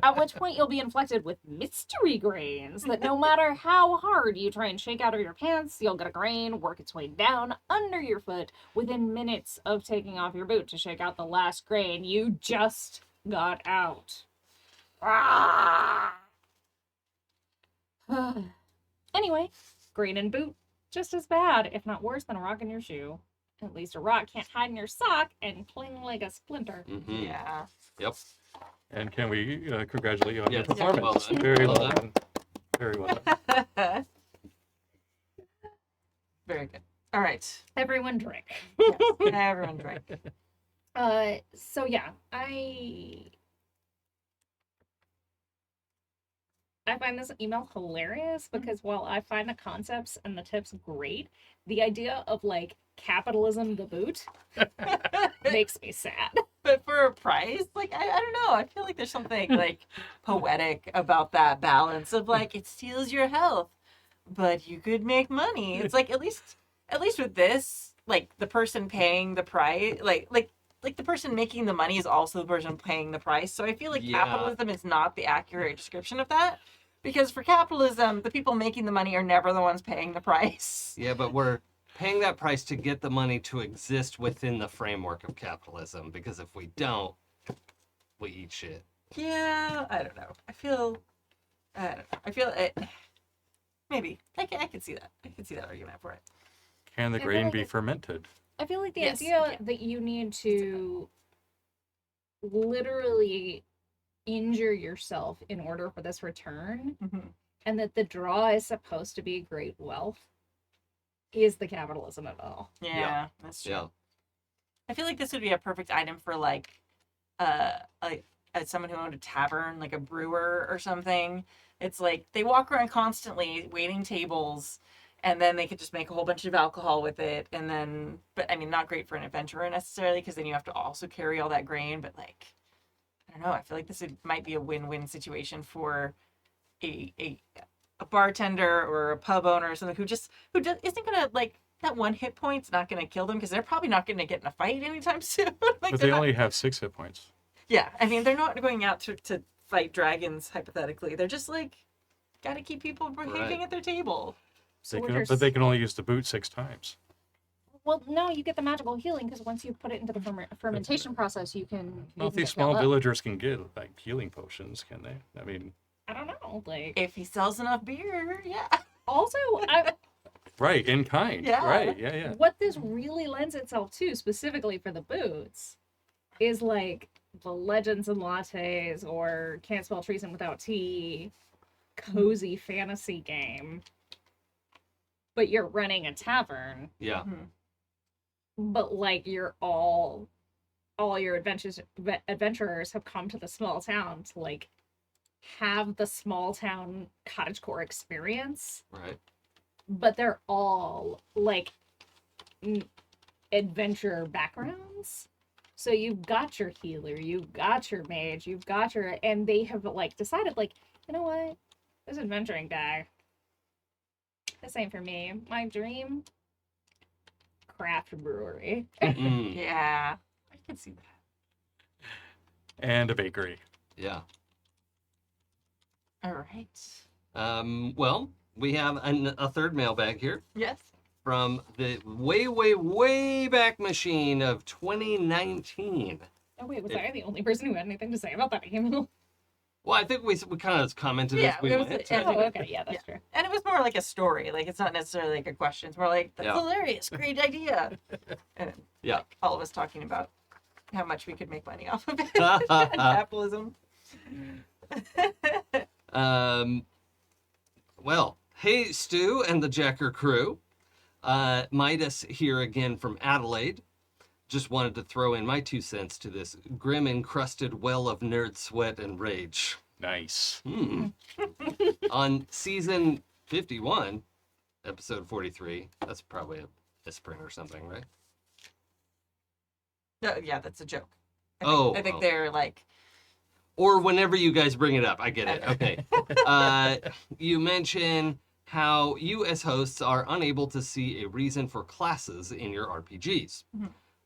At which point you'll be inflected with mystery grains that no matter how hard you try and shake out of your pants, you'll get a grain work its way down under your foot within minutes of taking off your boot to shake out the last grain you just got out. Ah! Anyway, grain and boot, just as bad, if not worse than a rock in your shoe. At least a rock can't hide in your sock and cling like a splinter. Mm-hmm. Yeah. Yep. And can we congratulate you on your Yes. performance? Well done. Very Well well done. done. Very well done. Very good. All right. Everyone drink. Yes. Everyone drink. So yeah, I find this email hilarious because while I find the concepts and the tips great, the idea of like capitalism the boot makes me sad. But for a price, like I don't know. I feel like there's something like poetic about that balance of like it steals your health, but you could make money. It's like at least with this, like the person paying the price, like the person making the money is also the person paying the price. So I feel like Yeah. capitalism is not the accurate description of that. Because for capitalism, the people making the money are never the ones paying the price. Yeah, but we're paying that price to get the money to exist within the framework of capitalism. Because if we don't, we eat shit. Yeah, I don't know. I feel it. Maybe I can see that. I can see that argument for it. Can the I feel grain like be it- fermented? I feel like the Yes, idea yeah. that you need to literally injure yourself in order for this return, and that the draw is supposed to be great wealth, is the capitalism of it all. Yeah, that's true. Yeah. I feel like this would be a perfect item for like as someone who owned a tavern, like a brewer or something. It's like they walk around constantly waiting tables, and then they could just make a whole bunch of alcohol with it, and then, but I mean, not great for an adventurer necessarily, because then you have to also carry all that grain. But like, I don't know. I feel like might be a win-win situation for a bartender or a pub owner or something who isn't gonna like that one hit point's not gonna kill them because they're probably not gonna get in a fight anytime soon. Like, But they're they not- only have 6 hit points. Yeah, I mean, they're not going out to fight dragons, hypothetically. They're just, like, gotta keep people behaving Right. at their table. So But they can only use the boot 6 times. Well, no, you get the magical healing because once you put it into the fermentation process, you can. Well, if can these get small healed up. villagers can get, like, healing potions, can they? I mean, I don't know. Like, If he sells enough beer, yeah. also, right, in kind. Yeah. Right, yeah. what this really lends itself to, specifically for the boots, is like the Legends and Lattes or Can't Spell Treason Without Tea cozy fantasy game. But you're running a tavern, Yeah. but like you're all your adventurers have come to the small town to like have the small town cottagecore experience, Right. but they're all like adventure backgrounds. So you've got your healer, you've got your mage, you've got your, and they have like decided like, you know what, this adventuring guy, this ain't for me. My dream, craft brewery. Mm, Yeah. I can see that. And a bakery. yeah. All right. Well, we have a third mailbag here Yes. from the way back machine of 2019. Oh wait, was I the only person who had anything to say about that email? Well, I think we kind of commented Yeah, as we it was- went. yeah. Oh, okay, yeah, that's true. And it was more like a story. Like, it's not necessarily like a question. It's more like, that's Yeah. hilarious. Great idea. And Yeah. like, all of us talking about how much we could make money off of it. And capitalism. Well, hey, Stu and the Jacker crew. Midas here again from Adelaide. Just wanted to throw in my 2 cents to this grim encrusted well of nerd sweat and rage. Nice. On season 51, episode 43, that's probably a misprint or something, right? Yeah, that's a joke. I think Oh. they're like, Or whenever you guys bring it up. I get it. Okay. You mention how you as hosts are unable to see a reason for classes in your RPGs.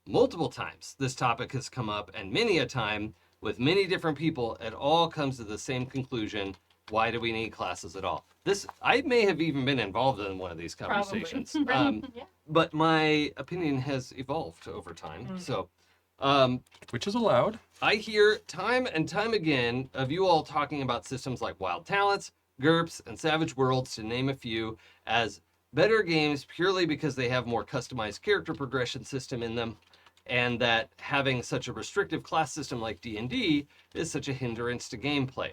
Multiple times this topic has come up, and many a time with many different people, it all comes to the same conclusion. Why do we need classes at all? I may have even been involved in one of these conversations. But my opinion has evolved over time. So Which is allowed. I hear time and time again of you all talking about systems like Wild Talents, GURPS, and Savage Worlds, to name a few, as better games purely because they have more customized character progression system in them, and that having such a restrictive class system like D&D is such a hindrance to gameplay.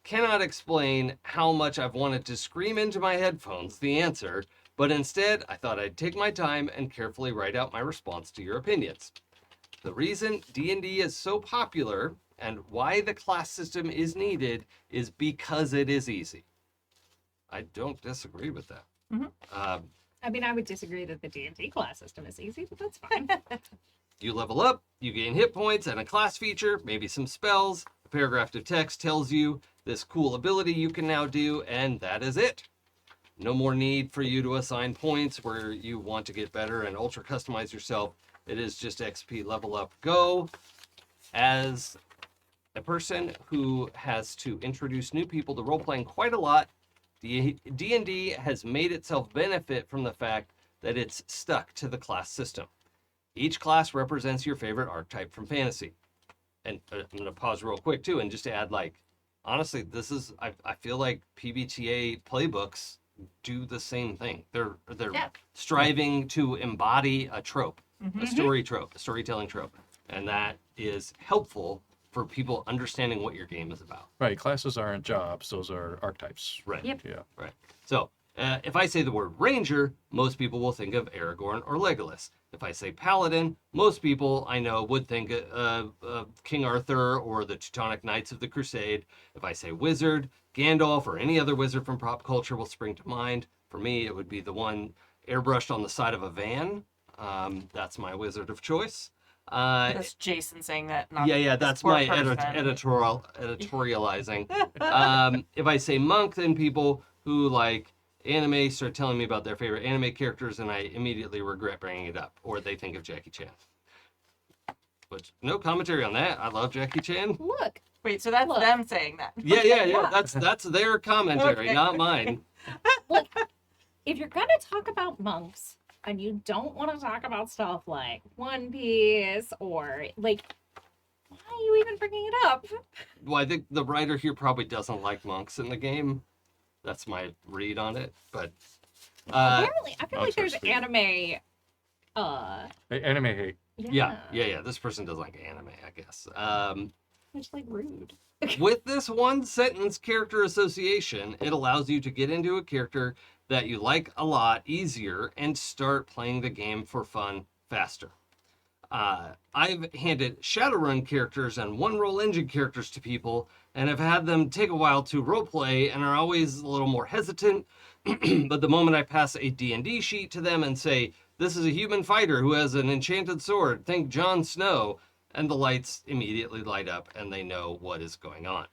Cannot explain how much I've wanted to scream into my headphones the answer, but instead I thought I'd take my time and carefully write out my response to your opinions. The reason D&D is so popular and why the class system is needed is because it is easy. I don't disagree with that. I mean, I would disagree that the D&D class system is easy, but that's fine. You level up, you gain hit points and a class feature, maybe some spells. A paragraph of text tells you this cool ability you can now do, and that is it. No more need for you to assign points where you want to get better and ultra customize yourself. It is just XP level up, go. As a person who has to introduce new people to role-playing quite a lot, D&D has made itself benefit from the fact that it's stuck to the class system. Each class represents your favorite archetype from fantasy. And I'm going to pause real quick too, and just to add, like, honestly, I feel like PBTA playbooks do the same thing. They're striving to embody a trope, a story trope, a storytelling trope. And that is helpful for people understanding what your game is about. Right. Classes aren't jobs. Those are archetypes. Right. Yep. Yeah. Right. So, if I say the word ranger, most people will think of Aragorn or Legolas. If I say paladin, most people I know would think of King Arthur or the Teutonic Knights of the Crusade. If I say wizard, Gandalf or any other wizard from pop culture will spring to mind. For me, it would be the one airbrushed on the side of a van. That's my wizard of choice. that's Jason saying that. Not Yeah, this that's poor my person. editorializing. If I say monk, then people who like anime start telling me about their favorite anime characters, and I immediately regret bringing it up, or they think of Jackie Chan. But no commentary on that. I love Jackie Chan. Look, Wait, so that's Look. them saying that. Yeah. That's their commentary, Okay. not mine. look, if you're gonna talk about monks and you don't want to talk about stuff like One Piece or like, why are you even bringing it up? Well, I think the writer here probably doesn't like monks in the game. That's my read on it. But Apparently, I feel monks like are there's sweet. anime. Hey, anime hate. yeah. This person does like anime, I guess. Which like rude. With this one sentence character association, it allows you to get into a character that you like a lot easier and start playing the game for fun faster. I've handed Shadowrun characters and One Roll Engine characters to people and have had them take a while to roleplay and are always a little more hesitant. But the moment I pass a D&D sheet to them and say, this is a human fighter who has an enchanted sword, think Jon Snow, and the lights immediately light up and they know what is going on.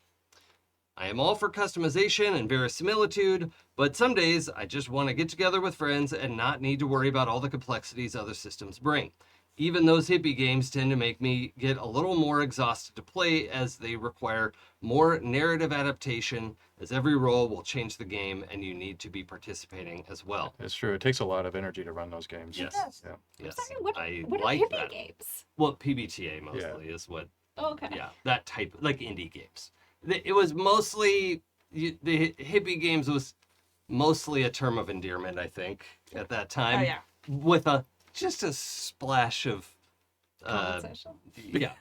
I am all for customization and verisimilitude, but some days I just want to get together with friends and not need to worry about all the complexities other systems bring. Even those hippie games tend to make me get a little more exhausted to play as they require more narrative adaptation, as every role will change the game and you need to be participating as well. It's true. It takes a lot of energy to run those games. Yes. does. Yeah. Yes. Sorry, what I are like hippie that. games? Well, PBTA mostly is what, Oh, okay. yeah, that type, like indie games. it was mostly the hippie games was mostly a term of endearment, I think, at that time. Oh yeah. With just a splash of Compensation. yeah,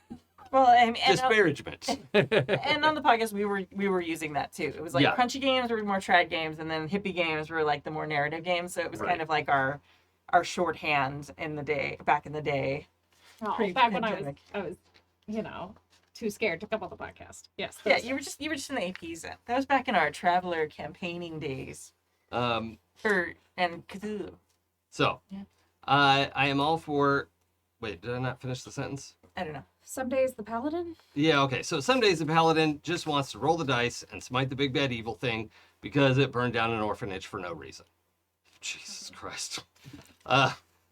Well, and disparagement. and on the podcast we were using that too. It was like Yeah. crunchy games were more trad games, and then hippie games were like the more narrative games. So it was Right. kind of like our shorthand back in the day. Oh, back when Pre-pandemic. I was, too scared to come on the podcast. Yes. Yeah, those you were just in the APs then. That was back in our traveler campaigning days. And Cthulhu. So, Yeah. I am all for. Wait, did I not finish the sentence? I don't know. Some days the paladin. Yeah, okay. So some days the paladin just wants to roll the dice and smite the big bad evil thing because it burned down an orphanage for no reason. Jesus Christ.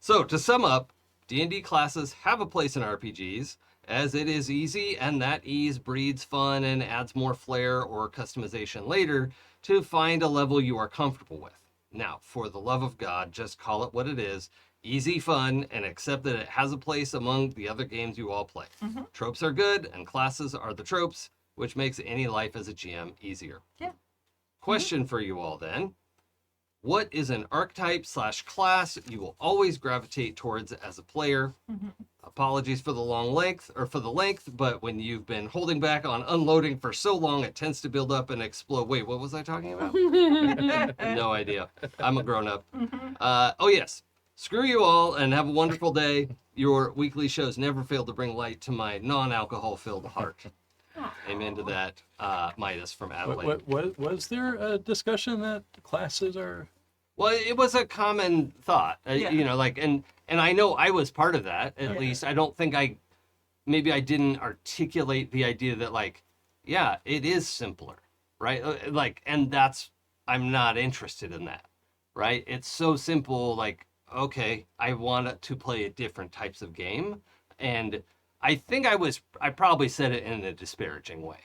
So to sum up, D&D classes have a place in RPGs as it is easy, and that ease breeds fun and adds more flair or customization later to find a level you are comfortable with. Now, for the love of God, just call it what it is. Easy fun, and accept that it has a place among the other games you all play. Mhm. Tropes are good, and classes are the tropes, which makes any life as a GM easier. Yeah. Question for you all then. What is an archetype / class you will always gravitate towards as a player? Mhm. Apologies for the length, but when you've been holding back on unloading for so long, it tends to build up and explode. Wait, what was I talking about? No idea. I'm a grown up. Oh yes. Screw you all and have a wonderful day. Your weekly shows never fail to bring light to my non-alcohol filled heart. Amen to that. Midas from Adelaide. Was there a discussion that classes are? Well, it was a common thought, Yeah. and I know I was part of that. At Yeah. least I don't think maybe I didn't articulate the idea that yeah, it is simpler, right? And I'm not interested in that, right? It's so simple. Okay, I want to play different types of game, and I think I probably said it in a disparaging way.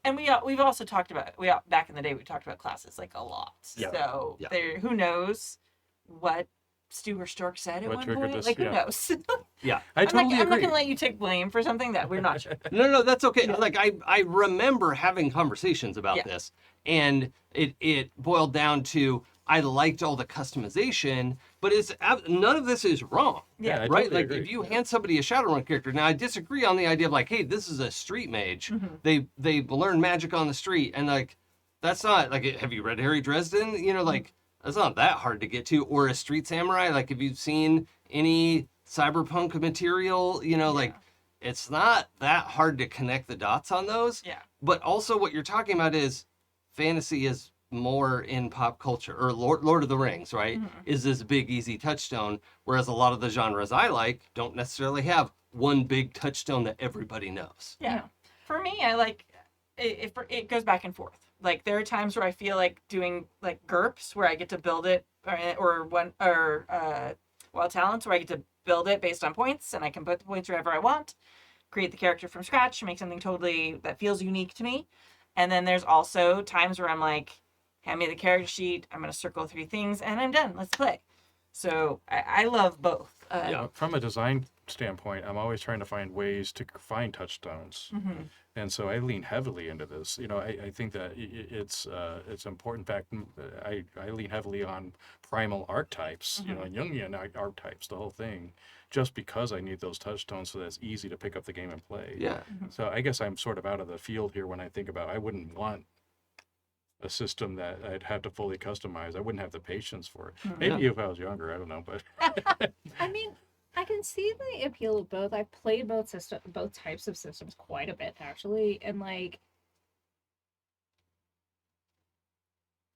And we've also talked about back in the day we talked about classes a lot. Yeah. So Yeah. who knows what Stu or Stork said at What one triggered point? this? Who Yeah. knows? Yeah. I totally I'm not agree. gonna let you take blame for something that we're not sure. No, that's okay. I remember having conversations about Yeah. this, and it boiled down to I liked all the customization, but none of this is wrong. Yeah, I Right? totally agree. If you hand somebody a Shadowrun character, now I disagree on the idea of hey, this is a street mage. Mm-hmm. They learn magic on the street, and that's not have you read Harry Dresden? That's not that hard to get to, or a street samurai. Have you seen any cyberpunk material? It's not that hard to connect the dots on those. Yeah. But also what you're talking about is fantasy is more in pop culture, or Lord of the Rings, right? Is this big, easy touchstone, whereas a lot of the genres I like don't necessarily have one big touchstone that everybody knows. Yeah. For me, I like it goes back and forth. There are times where I feel like doing GURPS where I get to build it, or Wild Talents where I get to build it based on points, and I can put the points wherever I want, create the character from scratch, make something totally that feels unique to me. And then there's also times where I'm hand me the character sheet, I'm going to circle 3 things, and I'm done. Let's play. So I love both. From a design standpoint, I'm always trying to find ways to find touchstones, and so I lean heavily into this. I think that it's important. In fact, I lean heavily on primal archetypes, Jungian archetypes, the whole thing, just because I need those touchstones so that it's easy to pick up the game and play. Yeah. So I guess I'm sort of out of the field here when I think about I wouldn't want a system that I'd have to fully customize. I wouldn't have the patience for it. Maybe if I was younger, I don't know, but I mean, I can see the appeal of both. I've played both types of systems quite a bit actually, and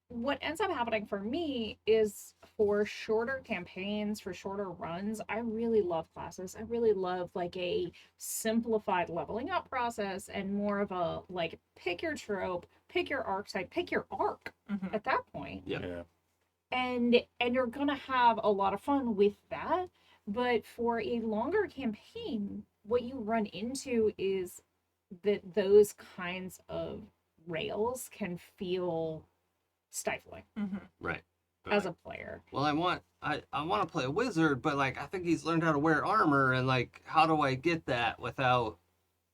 what ends up happening for me is for shorter campaigns, for shorter runs, I really love classes. I really love a simplified leveling up process and more of a pick your trope, pick your archetype, pick your arc at that point. Yeah. And you're gonna have a lot of fun with that. But for a longer campaign, what you run into is that those kinds of rails can feel stifling Right. as a player. Well, I want to play a wizard, but I think he's learned how to wear armor, and how do I get that without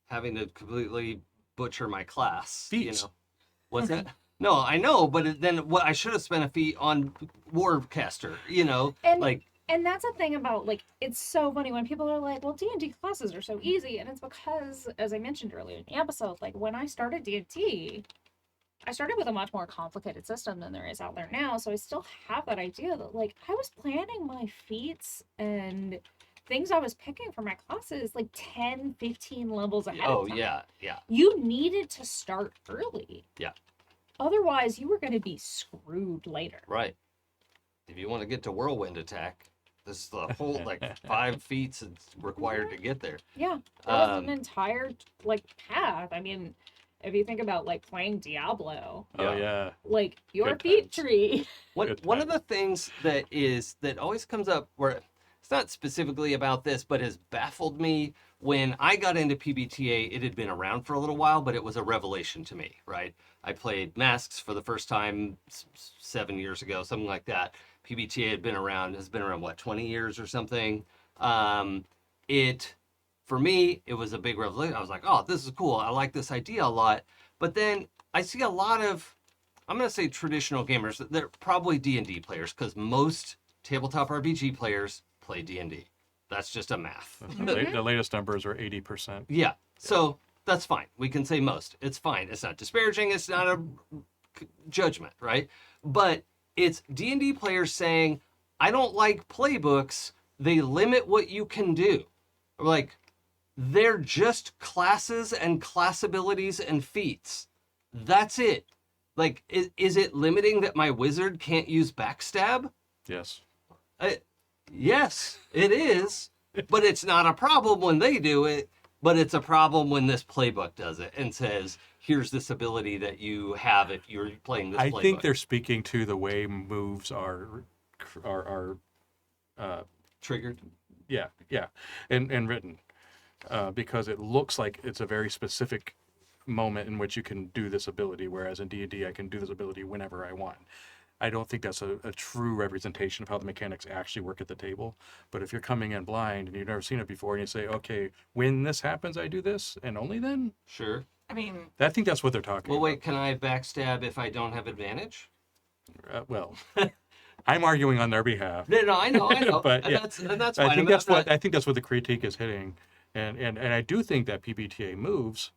having to completely butcher my class. You Feats. know, what's that? No, I know, but then what? I should have spent a feat on Warcaster. You know, And like and that's a thing about, like, it's so funny when people are like, well, D&D classes are so easy, and it's because, as I mentioned earlier in the episode, like, when I started D&D, I started with a much more complicated system than there is out there now, so I still have that idea that, like, I was planning my feats and things I was picking for my classes like 10, 15 levels ahead oh of time. yeah, You needed to start early. Yeah. Otherwise, you were going to be screwed later. right. If you want to get to whirlwind attack, this is the whole like 5 feats it's required to get there. Yeah, there was an Um, entire, like, path. I mean, if you think about, like, playing Diablo, Oh yeah. like, your Good feat times. tree. Good One of times. the things that always comes up where it's not specifically about this, but has baffled me when I got into PBTA. It had been around for a little while, but it was a revelation to me. Right? I played Masks for the first time 7 years ago, something like that. PBTA has been around what, 20 years or something. It For me, it was a big revelation. I was like, oh, this is cool. I like this idea a lot. But then I see a lot of, I'm going to say traditional gamers. They're probably D&D players because most tabletop RPG players play D&D. That's just a math. The latest numbers are 80%. Yeah. So that's fine. We can say most. It's fine. It's not disparaging. It's not a judgment, right? But it's D&D players saying, I don't like playbooks. They limit what you can do. Like, they're just classes and class abilities and feats. That's it. Like, is it limiting that my wizard can't use backstab? Yes. Yes, it is. But it's not a problem when they do it. But it's a problem when this playbook does it and says, here's this ability that you have if you're playing this I playbook. think they're speaking to the way moves are Triggered. yeah, and written, because it looks like it's a very specific moment in which you can do this ability, whereas in D&D I can do this ability whenever I want. I don't think that's a true representation of how the mechanics actually work at the table. But if you're coming in blind and you've never seen it before and you say, okay, when this happens, I do this, and only then, Sure. I mean, I think that's what they're talking Well, about. wait, can I backstab if I don't have advantage? Well, I'm arguing on their behalf. No, I know. But, and yeah. that's fine. I think I'm not- I think that's what the critique is hitting, and I do think that PBTA moves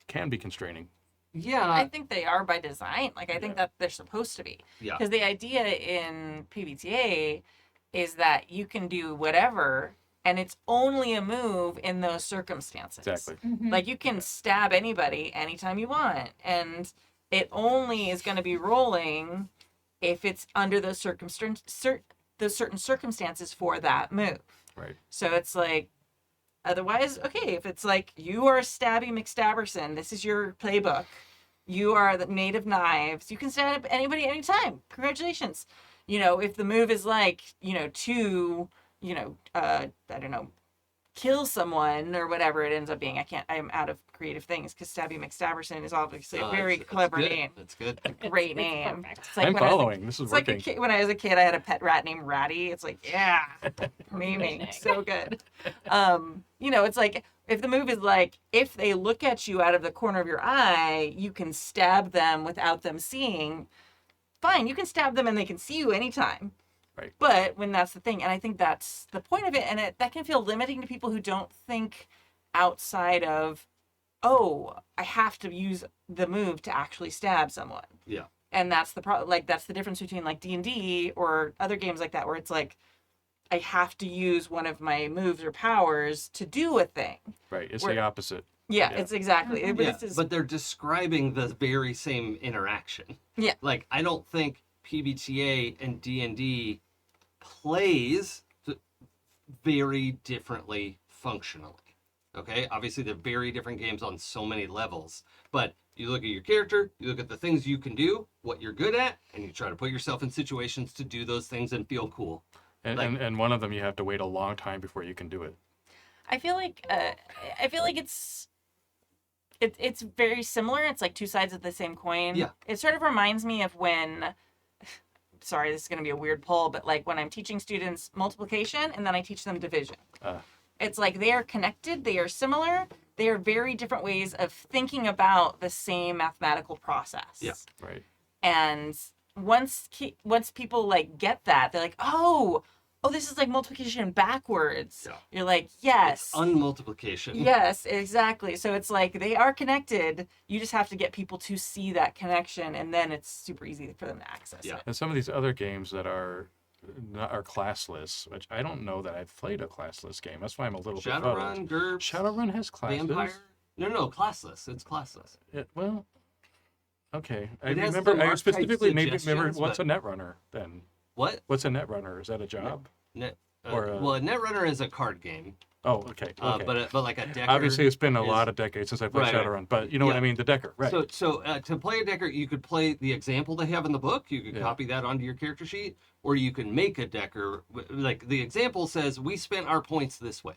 can be constraining. Yeah. I think they are by design. Like, I think Yeah. that they're supposed to be. Yeah. Because the idea in PBTA is that you can do whatever, and it's only a move in those circumstances. Exactly. Like, you can stab anybody anytime you want, and it only is going to be rolling if it's under those those certain circumstances for that move. Right. So it's like, otherwise, okay, if it's like, you are Stabby McStabberson, this is your playbook, you are the Maid of Knives, you can stab anybody anytime. Congratulations. You know, if the move is like, you know, to, you know, I don't know, kill someone or whatever it ends up being. I'm out of creative things because Stabby McStabberson is obviously a very clever good. name. That's good. Great It's name. perfect. It's like I'm when I was a following. This is it's like working. when I was a kid, I had a pet rat named Ratty. It's like, yeah, naming, Perfect. so good. You know, it's like, if the move is like, if they look at you out of the corner of your eye, you can stab them without them seeing. Fine, you can stab them and they can see you anytime. Right. But when that's the thing, and I think that's the point of it, and that can feel limiting to people who don't think outside of, oh, I have to use the move to actually stab someone. Yeah. And that's the problem. Like, that's the difference between like D&D or other games like that, where it's like, I have to use one of my moves or powers to do a thing. Right. It's We're- the opposite. Yeah, Yeah. it's exactly. Mhm. But Yeah, this is, but they're describing the very same interaction. Yeah. Like, I don't think PBTA and D&D plays very differently functionally. Okay? Obviously, they're very different games on so many levels. But you look at your character, you look at the things you can do, what you're good at, and you try to put yourself in situations to do those things and feel cool. And, Like- and one of them you have to wait a long time before you can do it. I feel like it's very similar. It's like two sides of the same coin. Yeah. It sort of reminds me of when, sorry, this is going to be a weird pull, but like when I'm teaching students multiplication and then I teach them division. Ah. It's like they are connected, they are similar, they are very different ways of thinking about the same mathematical process. Yeah. Right. And once people like get that, they're like, oh, this is like multiplication backwards. Yeah. You're like, yes. It's unmultiplication. Yes, exactly. So it's like they are connected. You just have to get people to see that connection, and then it's super easy for them to access Yeah. it. And some of these other games that are classless, which I don't know that I've played a classless game. That's why I'm a little bit Shadowrun, GURPS, Shadowrun has classes. Vampire. No, classless. It's classless. Well, okay. It has remember. some I archetype specifically maybe remember suggestions, what's but- a netrunner then. What? What's a netrunner? Is that a job? Net, Or a- well, Netrunner is a card game, Oh, okay. Okay. but like a decker. Obviously, it's been a is- lot of decades since I played Right, right. Shadowrun, but you know what Yeah. I mean. The decker, right? So to play a decker, you could play the example they have in the book. You could Yeah. copy that onto your character sheet, or you can make a decker. Like the example says, we spent our points this way,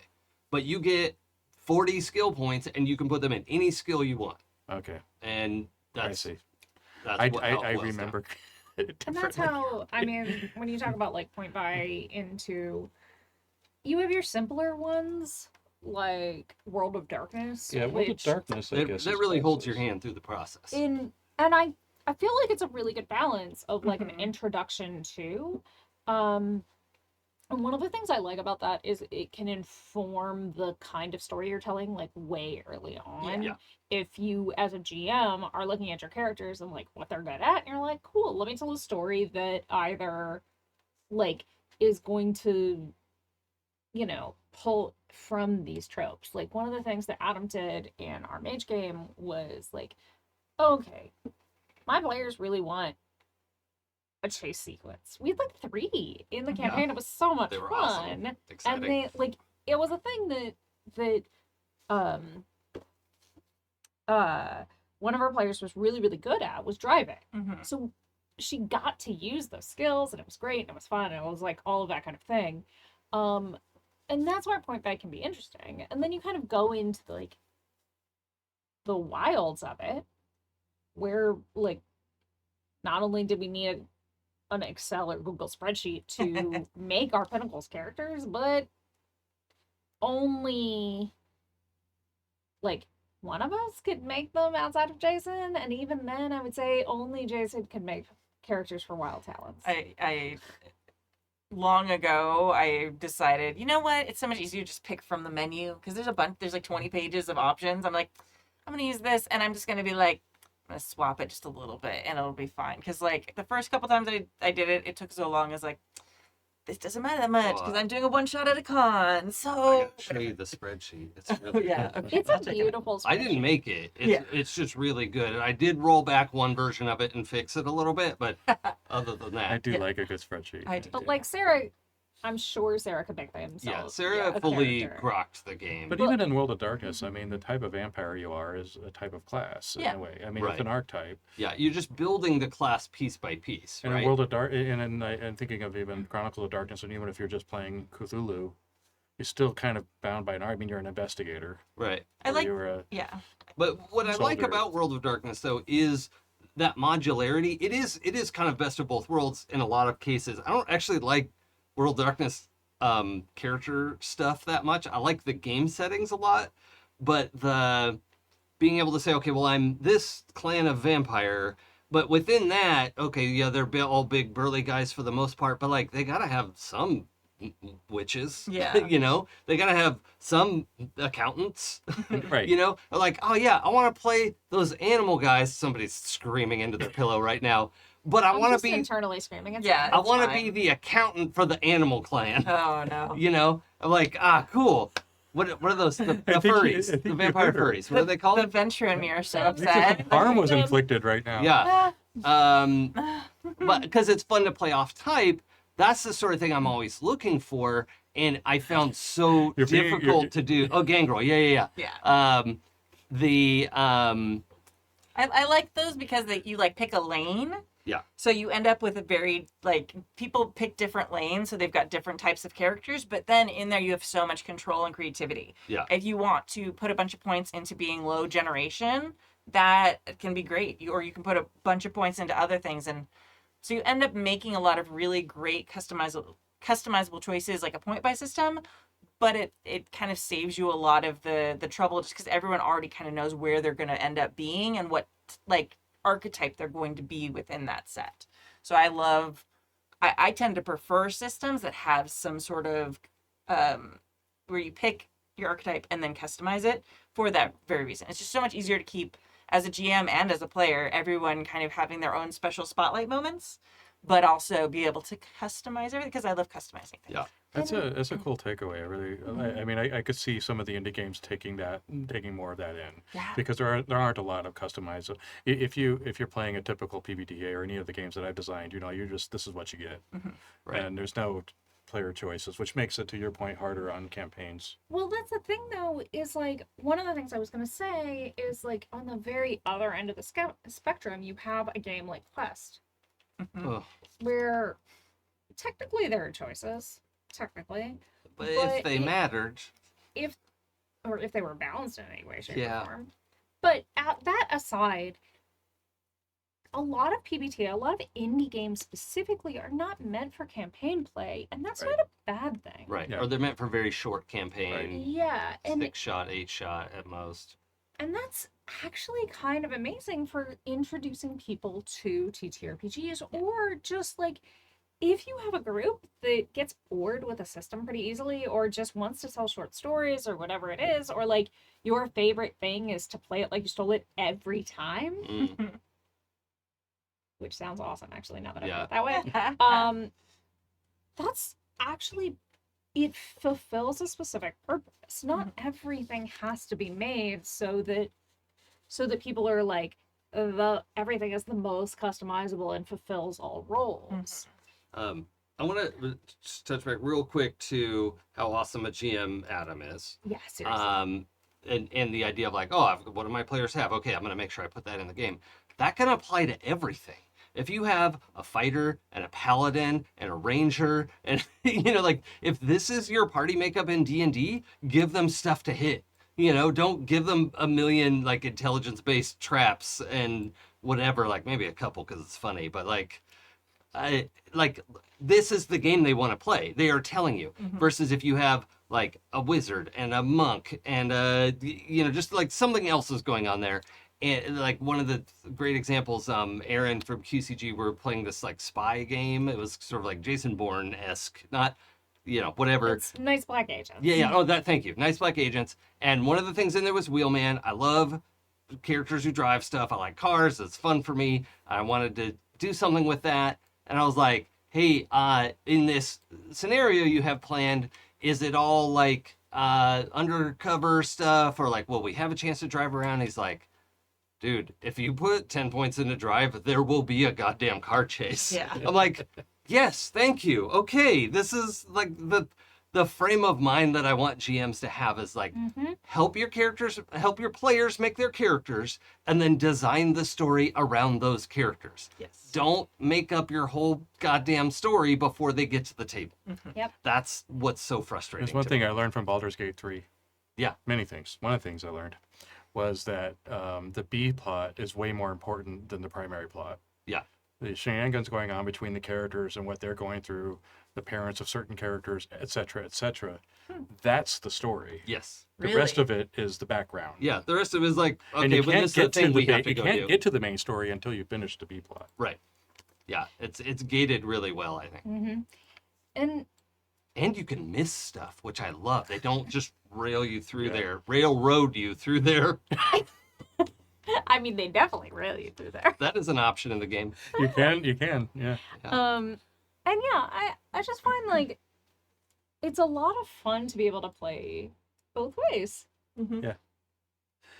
but you get 40 skill points, and you can put them in any skill you want. Okay, And I that's see. that's I what, how it boils down. remember. And that's how, I mean, when you talk about like point buy into, you have your simpler ones like World of Darkness. Yeah, World of which Darkness. I That, guess that is really holds your classless. hand through the process. and I feel like it's a really good balance of like an Mhm. introduction to, and one of the things I like about that is it can inform the kind of story you're telling like way early on. Yeah. If you as a GM are looking at your characters and like what they're good at, and you're like, cool, let me tell a story that either like is going to, you know, pull from these tropes. Like one of the things that Adam did in our mage game was like, okay, my players really want a chase sequence. We had like 3 in the Yeah. campaign. It was so much They were fun. awesome. Exciting. And they like it was a thing that one of our players was really, really good at was driving. Mhm. So she got to use those skills and it was great and it was fun and it was like all of that kind of thing. And that's where point buy can be interesting. And then you kind of go into like the wilds of it, where like not only did we need an Excel or Google spreadsheet to make our Pinnacles characters, but only like one of us could make them outside of Jason, and even then I would say only Jason could make characters for Wild Talents. I long ago I decided, you know what, it's so much easier to just pick from the menu because there's like 20 pages of options. I'm like, I'm gonna use this and I'm just gonna be like, I'm gonna swap it just a little bit and it'll be fine. Because like the first couple times I did it, it took so long. I was like, this doesn't matter that much because I'm doing a one shot at a con. I So gotta show you the spreadsheet. It's really yeah, good. okay. It's a I'll check it out. beautiful I didn't spreadsheet. make it. Yeah. It's just really good. And I did roll back one version of it and fix it a little bit, but other than I that, do Yeah. like a good spreadsheet. I do. But like Sarah, I'm sure Sarah could make themselves. yeah, Sarah a fully character. grokked the game. But even in World of Darkness, I mean, the type of vampire you are is a type of class in Yeah. a way. I mean, Right. it's an archetype. Yeah, you're just building the class piece by piece, And right? in World of Dark, and thinking of even Chronicles of Darkness, and even if you're just playing Cthulhu, you're still kind of bound by an art. I mean, you're an investigator. Right. I or like you're a, yeah. But what I like Soldier. about World of Darkness, though, is that modularity. It is kind of best of both worlds in a lot of cases. I don't actually like World of Darkness character stuff that much. I like the game settings a lot, but the being able to say, okay, well, I'm this clan of vampire, but within that, okay, yeah, they're all big burly guys for the most part, but like they gotta have some witches, Yeah. you know, they gotta have some accountants, right. you know, like, oh yeah, I want to play those animal guys. Somebody's screaming into their pillow right now, but I I'm want to just be. internally screaming. It's Yeah. fine. I It's want to fine. be the accountant for the animal clan. Oh no. You know, I'm like, cool. What are those? The I think you- furries, I think the you vampire heard her. furries. What are they called? The Venture and me are so It's upset. Harm was Um, inflicted right now. Yeah. But because it's fun to play off type, that's the sort of thing I'm always looking for, and I found so You're being- difficult to do. Oh, Gangrel, yeah. Yeah. The I like those because you like pick a lane. Yeah. So you end up with a very like people pick different lanes, so they've got different types of characters. But then in there you have so much control and creativity. Yeah. If you want to put a bunch of points into being low generation, that can be great. Or you can put a bunch of points into other things, and so you end up making a lot of really great customizable choices, like a point buy system. but it kind of saves you a lot of the trouble, just because everyone already kind of knows where they're going to end up being and what like archetype they're going to be within that set. So I tend to prefer systems that have some sort of where you pick your archetype and then customize it for that very reason. It's just so much easier to keep, as a GM and as a player, everyone kind of having their own special spotlight moments, but also be able to customize everything, because I love customizing things. Yeah. That's a cool takeaway. I mean, I could see some of the indie games taking more of that in, Yeah. because there aren't a lot of customized. If you're playing a typical PBTA or any of the games that I've designed, this is what you get, Right. and there's no player choices, which makes it, to your point, harder on campaigns. Well, that's the thing, though, is like one of the things I was going to say is like on the very other end of the spectrum, you have a game like Quest, Ugh. where technically there are choices, technically, But if they mattered, if they were balanced in any way, shape, Yeah. or form. But that aside, a lot of PBTA, a lot of indie games specifically, are not meant for campaign play, and that's Right. not a bad thing. right? Yeah. Or they're meant for very short campaign, Yeah, and 6-shot, 8-shot at most. that's actually kind of amazing for introducing people to TTRPGs, or just like if you have a group that gets bored with a system pretty easily, or just wants to tell short stories or whatever it is, or like your favorite thing is to play it like you stole it every time, Mm. which sounds awesome actually now that I Yeah. put it that way. That's actually, it fulfills a specific purpose. Not everything has to be made so that people are like everything is the most customizable and fulfills all roles. I want to just touch back real quick to how awesome a GM Adam is. Yeah, seriously. And the idea of like, oh, what do my players have? Okay, I'm going to make sure I put that in the game. That can apply to everything. If you have a fighter and a paladin and a ranger, and like if this is your party makeup in D&D, give them stuff to hit. Don't give them a million like intelligence-based traps and whatever. Like maybe a couple because it's funny, but like this is the game they want to play. They are telling you. Versus if you have like a wizard and a monk and just like something else is going on there. And like one of the great examples, Aaron from QCG were playing this like spy game. It was sort of like Jason Bourne-esque, not whatever. It's Nice Black Agents. Yeah. Oh, thank you. Nice Black Agents. And one of the things in there was Wheelman. I love characters who drive stuff. I like cars. It's fun for me. I wanted to do something with that. And I was like, hey, in this scenario you have planned, is it all like undercover stuff, or like, will we have a chance to drive around? He's like, dude, if you put 10 points into drive, there will be a goddamn car chase. Yeah. I'm like, yes, thank you. Okay, this is like the frame of mind that I want GMs to have, is like, help your players make their characters, and then design the story around those characters. Yes. Don't make up your whole goddamn story before they get to the table. Yep. That's what's so frustrating. There's one to thing me. I learned from Baldur's Gate 3. Yeah. Many things. One of the things I learned was that the B plot is way more important than the primary plot. Yeah. The shenanigans going on between the characters and what they're going through, the parents of certain characters, etc., etc. That's the story. Yes. The rest of it is the background. Yeah. The rest of it is like, And okay, you but can't this is the get to thing the we have to you go can't do. get to the main story until you finish the B plot. Right. Yeah. It's gated really well, I think. And And you can miss stuff, which I love. They don't just railroad you through there. I mean, they definitely rail you through there. That is an option in the game. You can, yeah. And yeah, I just find like it's a lot of fun to be able to play both ways. Yeah.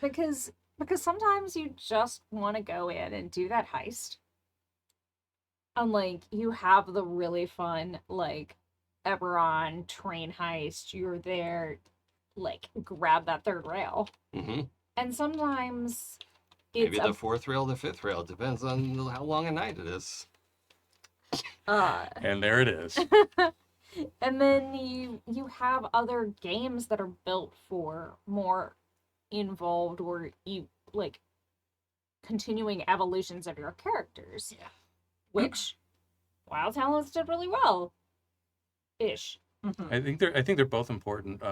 Because sometimes you just want to go in and do that heist. And like you have the really fun like Eberron train heist. You're there, like grab that third rail. Mm-hmm. And sometimes it's Maybe the fourth rail, the fifth rail. Depends on how long a night it is. And there it is. and then you have other games that are built for more involved or like continuing evolutions of your characters. Yeah. Which Wild Talents did really well. Ish. I think they're both important.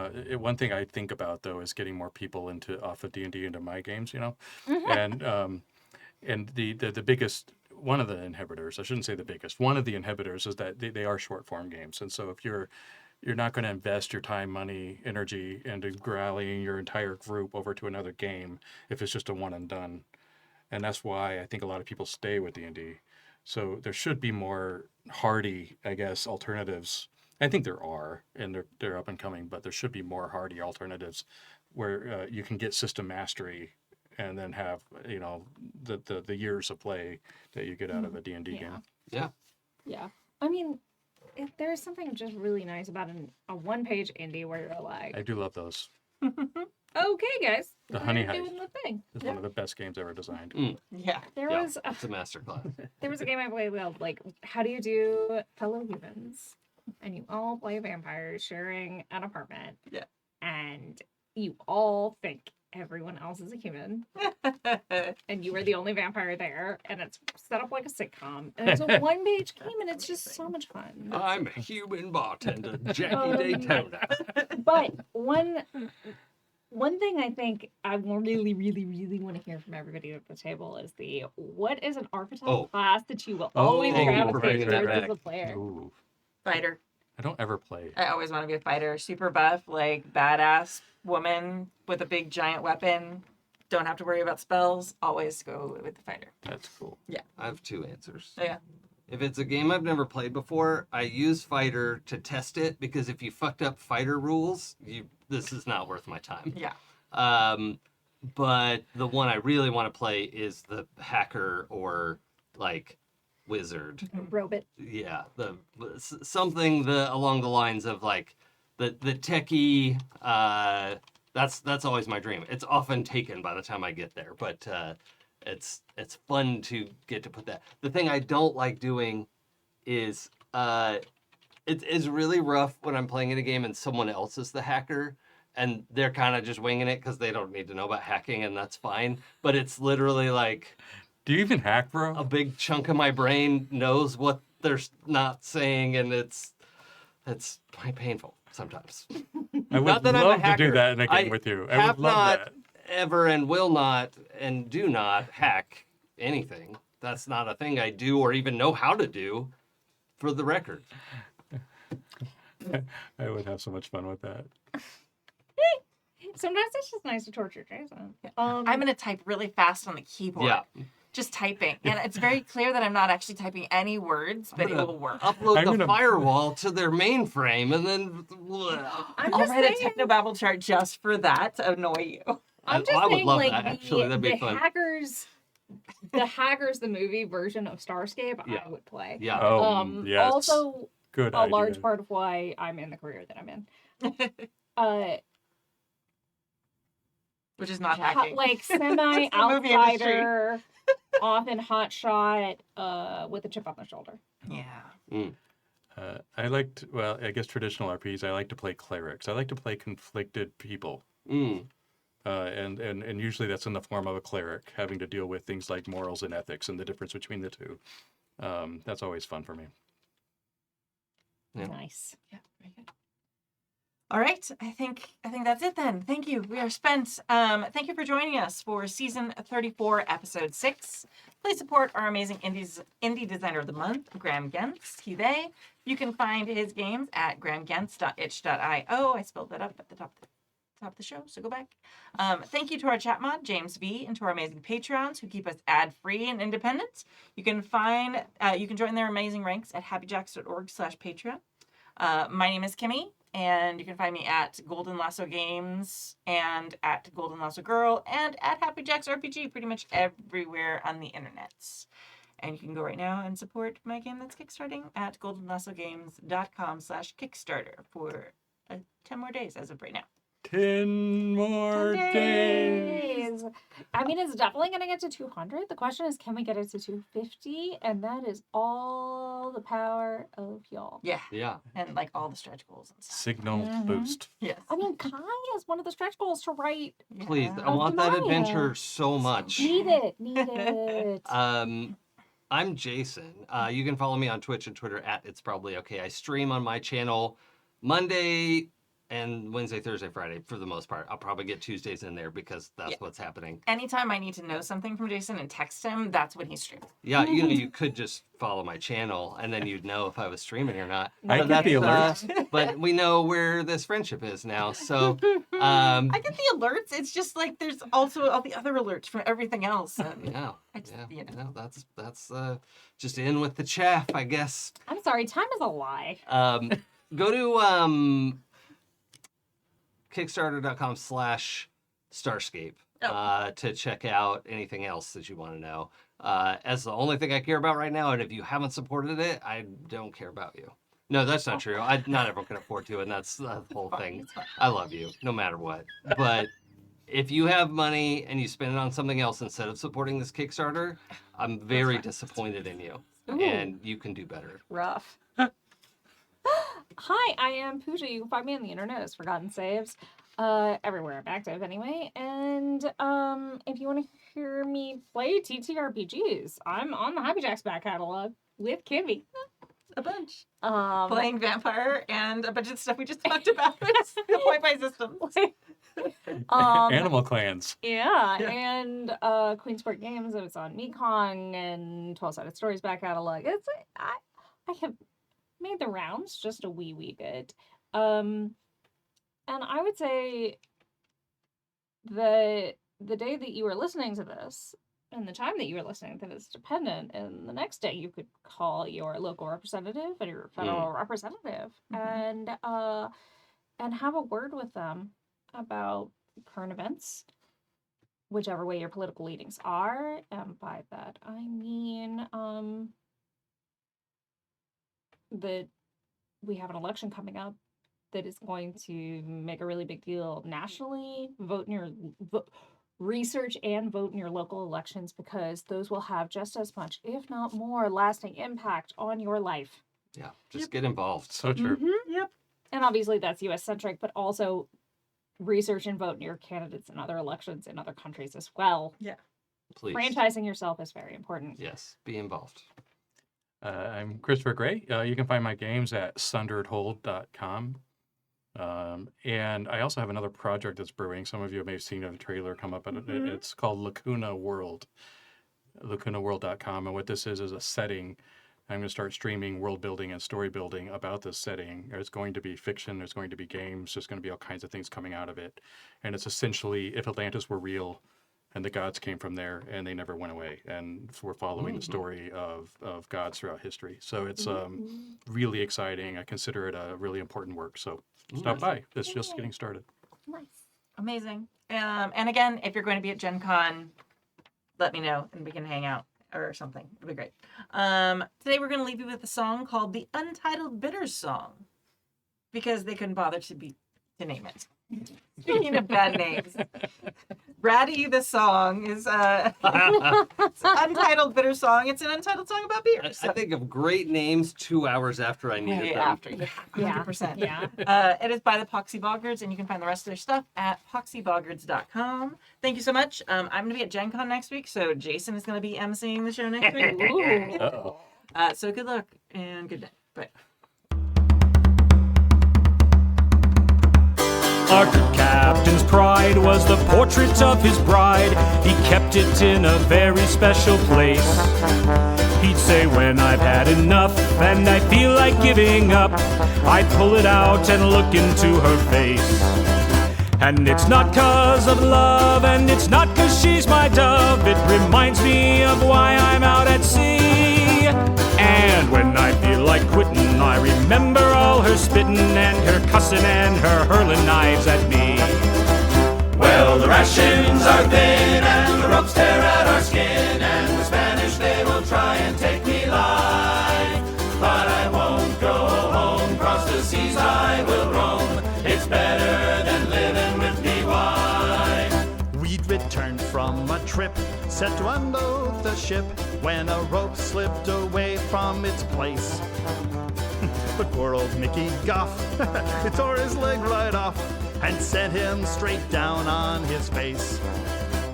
One thing I think about though is getting more people off of D&D into my games, and the biggest one of the inhibitors, I shouldn't say the biggest, one of the inhibitors is that they are short form games, and so if you're not going to invest your time, money, energy into rallying your entire group over to another game if it's just a one and done, and that's why I think a lot of people stay with D&D. So there should be more hardy, I guess, alternatives. I think there are, and they're up and coming, but there should be more hardy alternatives where you can get system mastery and then have the years of play that you get out of a D&D game. Yeah. Yeah. I mean, there's something just really nice about a one-page indie where you're like, I do love those. okay, guys, The we're Honey doing Hive the thing. is one of the best games ever designed. Yeah. There Yeah, was it's a masterclass. there was a game I played with, like, how do you do fellow humans? And you all play vampires sharing an apartment. Yeah. And you all think everyone else is a human. And you are the only vampire there. And it's set up like a sitcom. And it's a one-page game, and it's just so much fun. I'm a human bartender, Jackie Daytona. But one thing I think I really, really, really want to hear from everybody at the table is what is an archetype class that you will always thank you for gravitate bringing that towards as back. a player? Ooh, Fighter. I don't ever play. I always want to be a fighter. Super buff, like badass woman with a big giant weapon. Don't have to worry about spells. Always go with the fighter. That's cool. I have two answers. Yeah. If it's a game I've never played before, I use fighter to test it, because if you fucked up fighter rules, this is not worth my time. Yeah. But the one I really want to play is the hacker or like wizard. Robot. Yeah, something along the lines of like the techie. That's always my dream. It's often taken by the time I get there, but it's fun to get to put that. The thing I don't like doing is it's really rough when I'm playing in a game and someone else is the hacker. And they're kind of just winging it because they don't need to know about hacking, and that's fine. But it's literally like, Do you even hack, bro? a big chunk of my brain knows what they're not saying, and it's quite painful sometimes. I would Not that I'm a love to do hacker. that in a game I with you. I have would love not that. ever and will not and do not hack anything. That's not a thing I do or even know how to do, for the record. I would have so much fun with that. Sometimes it's just nice to torture Jason. I'm going to type really fast on the keyboard. Yeah. Just typing. And it's very clear that I'm not actually typing any words, but it will work. Upload I'm the gonna- firewall to their mainframe and then. I'm I'll just write a saying, technobabble chart just for that to annoy you. I'm just I would saying, love like, that, actually. That'd be the fun. Hackers, the movie version of Starscape, Yeah. I would play. Yeah. Oh, yes. Also, Good a idea. large part of why I'm in the career that I'm in. Which is not hacking. Like It's the movie semi-outsider, often hotshot, with a chip on the shoulder. Yeah. I guess traditional RPs, I like to play clerics. I like to play conflicted people. Mm. And usually that's in the form of a cleric having to deal with things like morals and ethics and the difference between the two. That's always fun for me. Yeah. Nice. Yeah, very good. All right, I think that's it then. Thank you. We are spent. Thank you for joining us for season 34, episode 6. Please support our amazing indie designer of the month, Graham Gens. He/they. You can find his games at grahamgens.itch.io. I spelled that up at the top of the show, so go back. Thank you to our chat mod, James V, and to our amazing Patreons who keep us ad-free and independent. You can join their amazing ranks at happyjacks.org/Patreon. My name is Kimmy, and you can find me at Golden Lasso Games and at Golden Lasso Girl and at happyjacksrpg pretty much everywhere on the internet. And you can go right now and support my game that's kickstarting at goldenlassogames.com/Kickstarter for 10 more days as of right now. 10 more days. I mean, it's definitely going to get to 200. The question is, can we get it to 250? And that is all the power of y'all. Yeah, Yeah. and like all the stretch goals and stuff. Signal Mhm. boost. Yes. I mean, Kai is one of the stretch goals to write. Please, Yeah. I want that Maya. adventure so much. Need it. I'm Jason. You can follow me on Twitch and Twitter at It's Probably Okay. I stream on my channel Monday and Wednesday, Thursday, Friday for the most part. I'll probably get Tuesdays in there because that's Yeah. what's happening. Anytime I need to know something from Jason and text him, that's when he streams. Yeah, you could just follow my channel and then you'd know if I was streaming or not. I But get the that's, alerts. but we know where this friendship is now. So I get the alerts. It's just like there's also all the other alerts from everything else. And yeah, I just, yeah, you know. no, that's just in with the chaff, I guess. I'm sorry, time is a lie. Go to kickstarter.com/Starscape to check out anything else that you want to know. As the only thing I care about right now, and if you haven't supported it, I don't care about you. No, that's not true. Not everyone can afford to, and that's the whole thing. I love you, no matter what. But if you have money and you spend it on something else instead of supporting this Kickstarter, I'm very disappointed in you. Ooh. And you can do better. Rough. Hi, I am Pooja. You can find me on the internet as Forgotten Saves. Everywhere I'm active anyway. And if you want to hear me play TTRPGs, I'm on the Happy Jacks back catalog with Kimmy. A bunch. Um, Playing Vampire and a bunch of stuff we just talked about. The point by system. Animal clans. Yeah, Yeah. and Queensport Games, it's on Mekong, and 12-Sided Stories back catalog. I have made the rounds just a wee bit. And I would say the day that you were listening to this and the time that you were listening to this dependent, and the next day you could call your local representative and your federal representative and have a word with them about current events, whichever way your political leanings are. And by that I mean that we have an election coming up that is going to make a really big deal nationally. Research and vote in your local elections, because those will have just as much, if not more, lasting impact on your life. Yeah, just get involved. So true. Yep. And obviously that's US centric, but also research and vote in your candidates in other elections in other countries as well. Please. Franchising yourself is very important. Yes, be involved. I'm Christopher Gray. You can find my games at sunderedhold.com. And I also have another project that's brewing. Some of you may have seen a trailer come up. It's called Lacuna World, lacunaworld.com. And what this is a setting. I'm going to start streaming world building and story building about this setting. There's going to be fiction. There's going to be games. There's going to be all kinds of things coming out of it. And it's essentially if Atlantis were real and the gods came from there and they never went away. And we're following the story of gods throughout history. So it's really exciting. I consider it a really important work. So stop by. It's just getting started. Nice. Amazing. And again, if you're going to be at Gen Con, let me know and we can hang out or something. It'd be great. Today we're going to leave you with a song called The Untitled Bitters Song, because they couldn't bother to name it. Speaking of bad names, Ratty the song is it's an untitled bitter song. It's an untitled song about beer. I think of great names 2 hours after I needed Way them. after, 100%. Yeah. It is by the Poxy Boggards, and you can find the rest of their stuff at poxyboggards.com. Thank you so much. I'm going to be at Gen Con next week, so Jason is going to be emceeing the show next week. Ooh. Uh-oh. So good luck and good night. Bye. Our captain's pride was the portrait of his bride. He kept it in a very special place. He'd say, when I've had enough and I feel like giving up, I'd pull it out and look into her face. And it's not 'cause of love, and it's not 'cause she's my dove. It reminds me of why I'm out at sea. And when I feel like quitting, I remember all her spitting and her cussing and her hurling knives at me. Well, the rations are thin and the ropes tear at our skin, and the Spanish, they will try and take me live. But I won't go home, cross the seas I will roam. It's better than living with me wife. We'd returned from a trip, set to unload the ship, when a rope slipped away from its place. But poor old Mickey Goff, it tore his leg right off and sent him straight down on his face.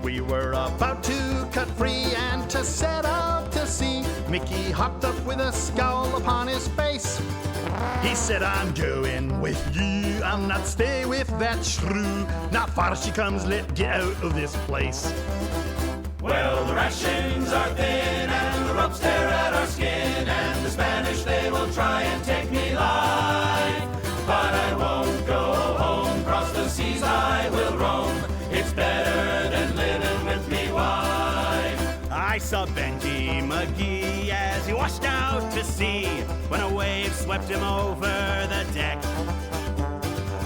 We were about to cut free and to set out to sea. Mickey hopped up with a scowl upon his face. He said, I'm going with you, I'll not stay with that shrew. Not far she comes, let's get out of this place. Well, the rations are thin and the ropes tear at our skin, and the Spanish, they will try and take me live. But I won't go home, cross the seas I will roam. It's better than living with me wife. I saw Benji McGee as he washed out to sea when a wave swept him over the deck.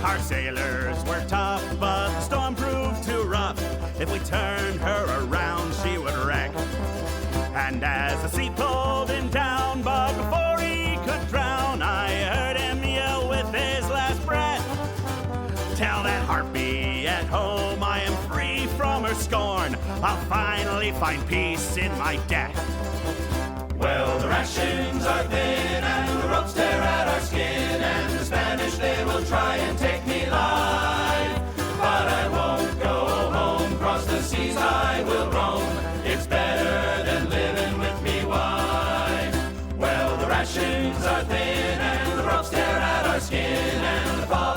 Our sailors were tough, but the storm proved too rough. If we turned her around, she would wreck. And as the sea pulled him down, but before he could drown, I heard him yell with his last breath, tell that harpy at home I am free from her scorn. I'll finally find peace in my death. Well, the rations are thin and the ropes tear at our skin, and the Spanish, they will try and take me live. But I won't go home, cross the seas I will roam. It's better than living with me wife. Well, the rations are thin and the ropes tear at our skin, and the fall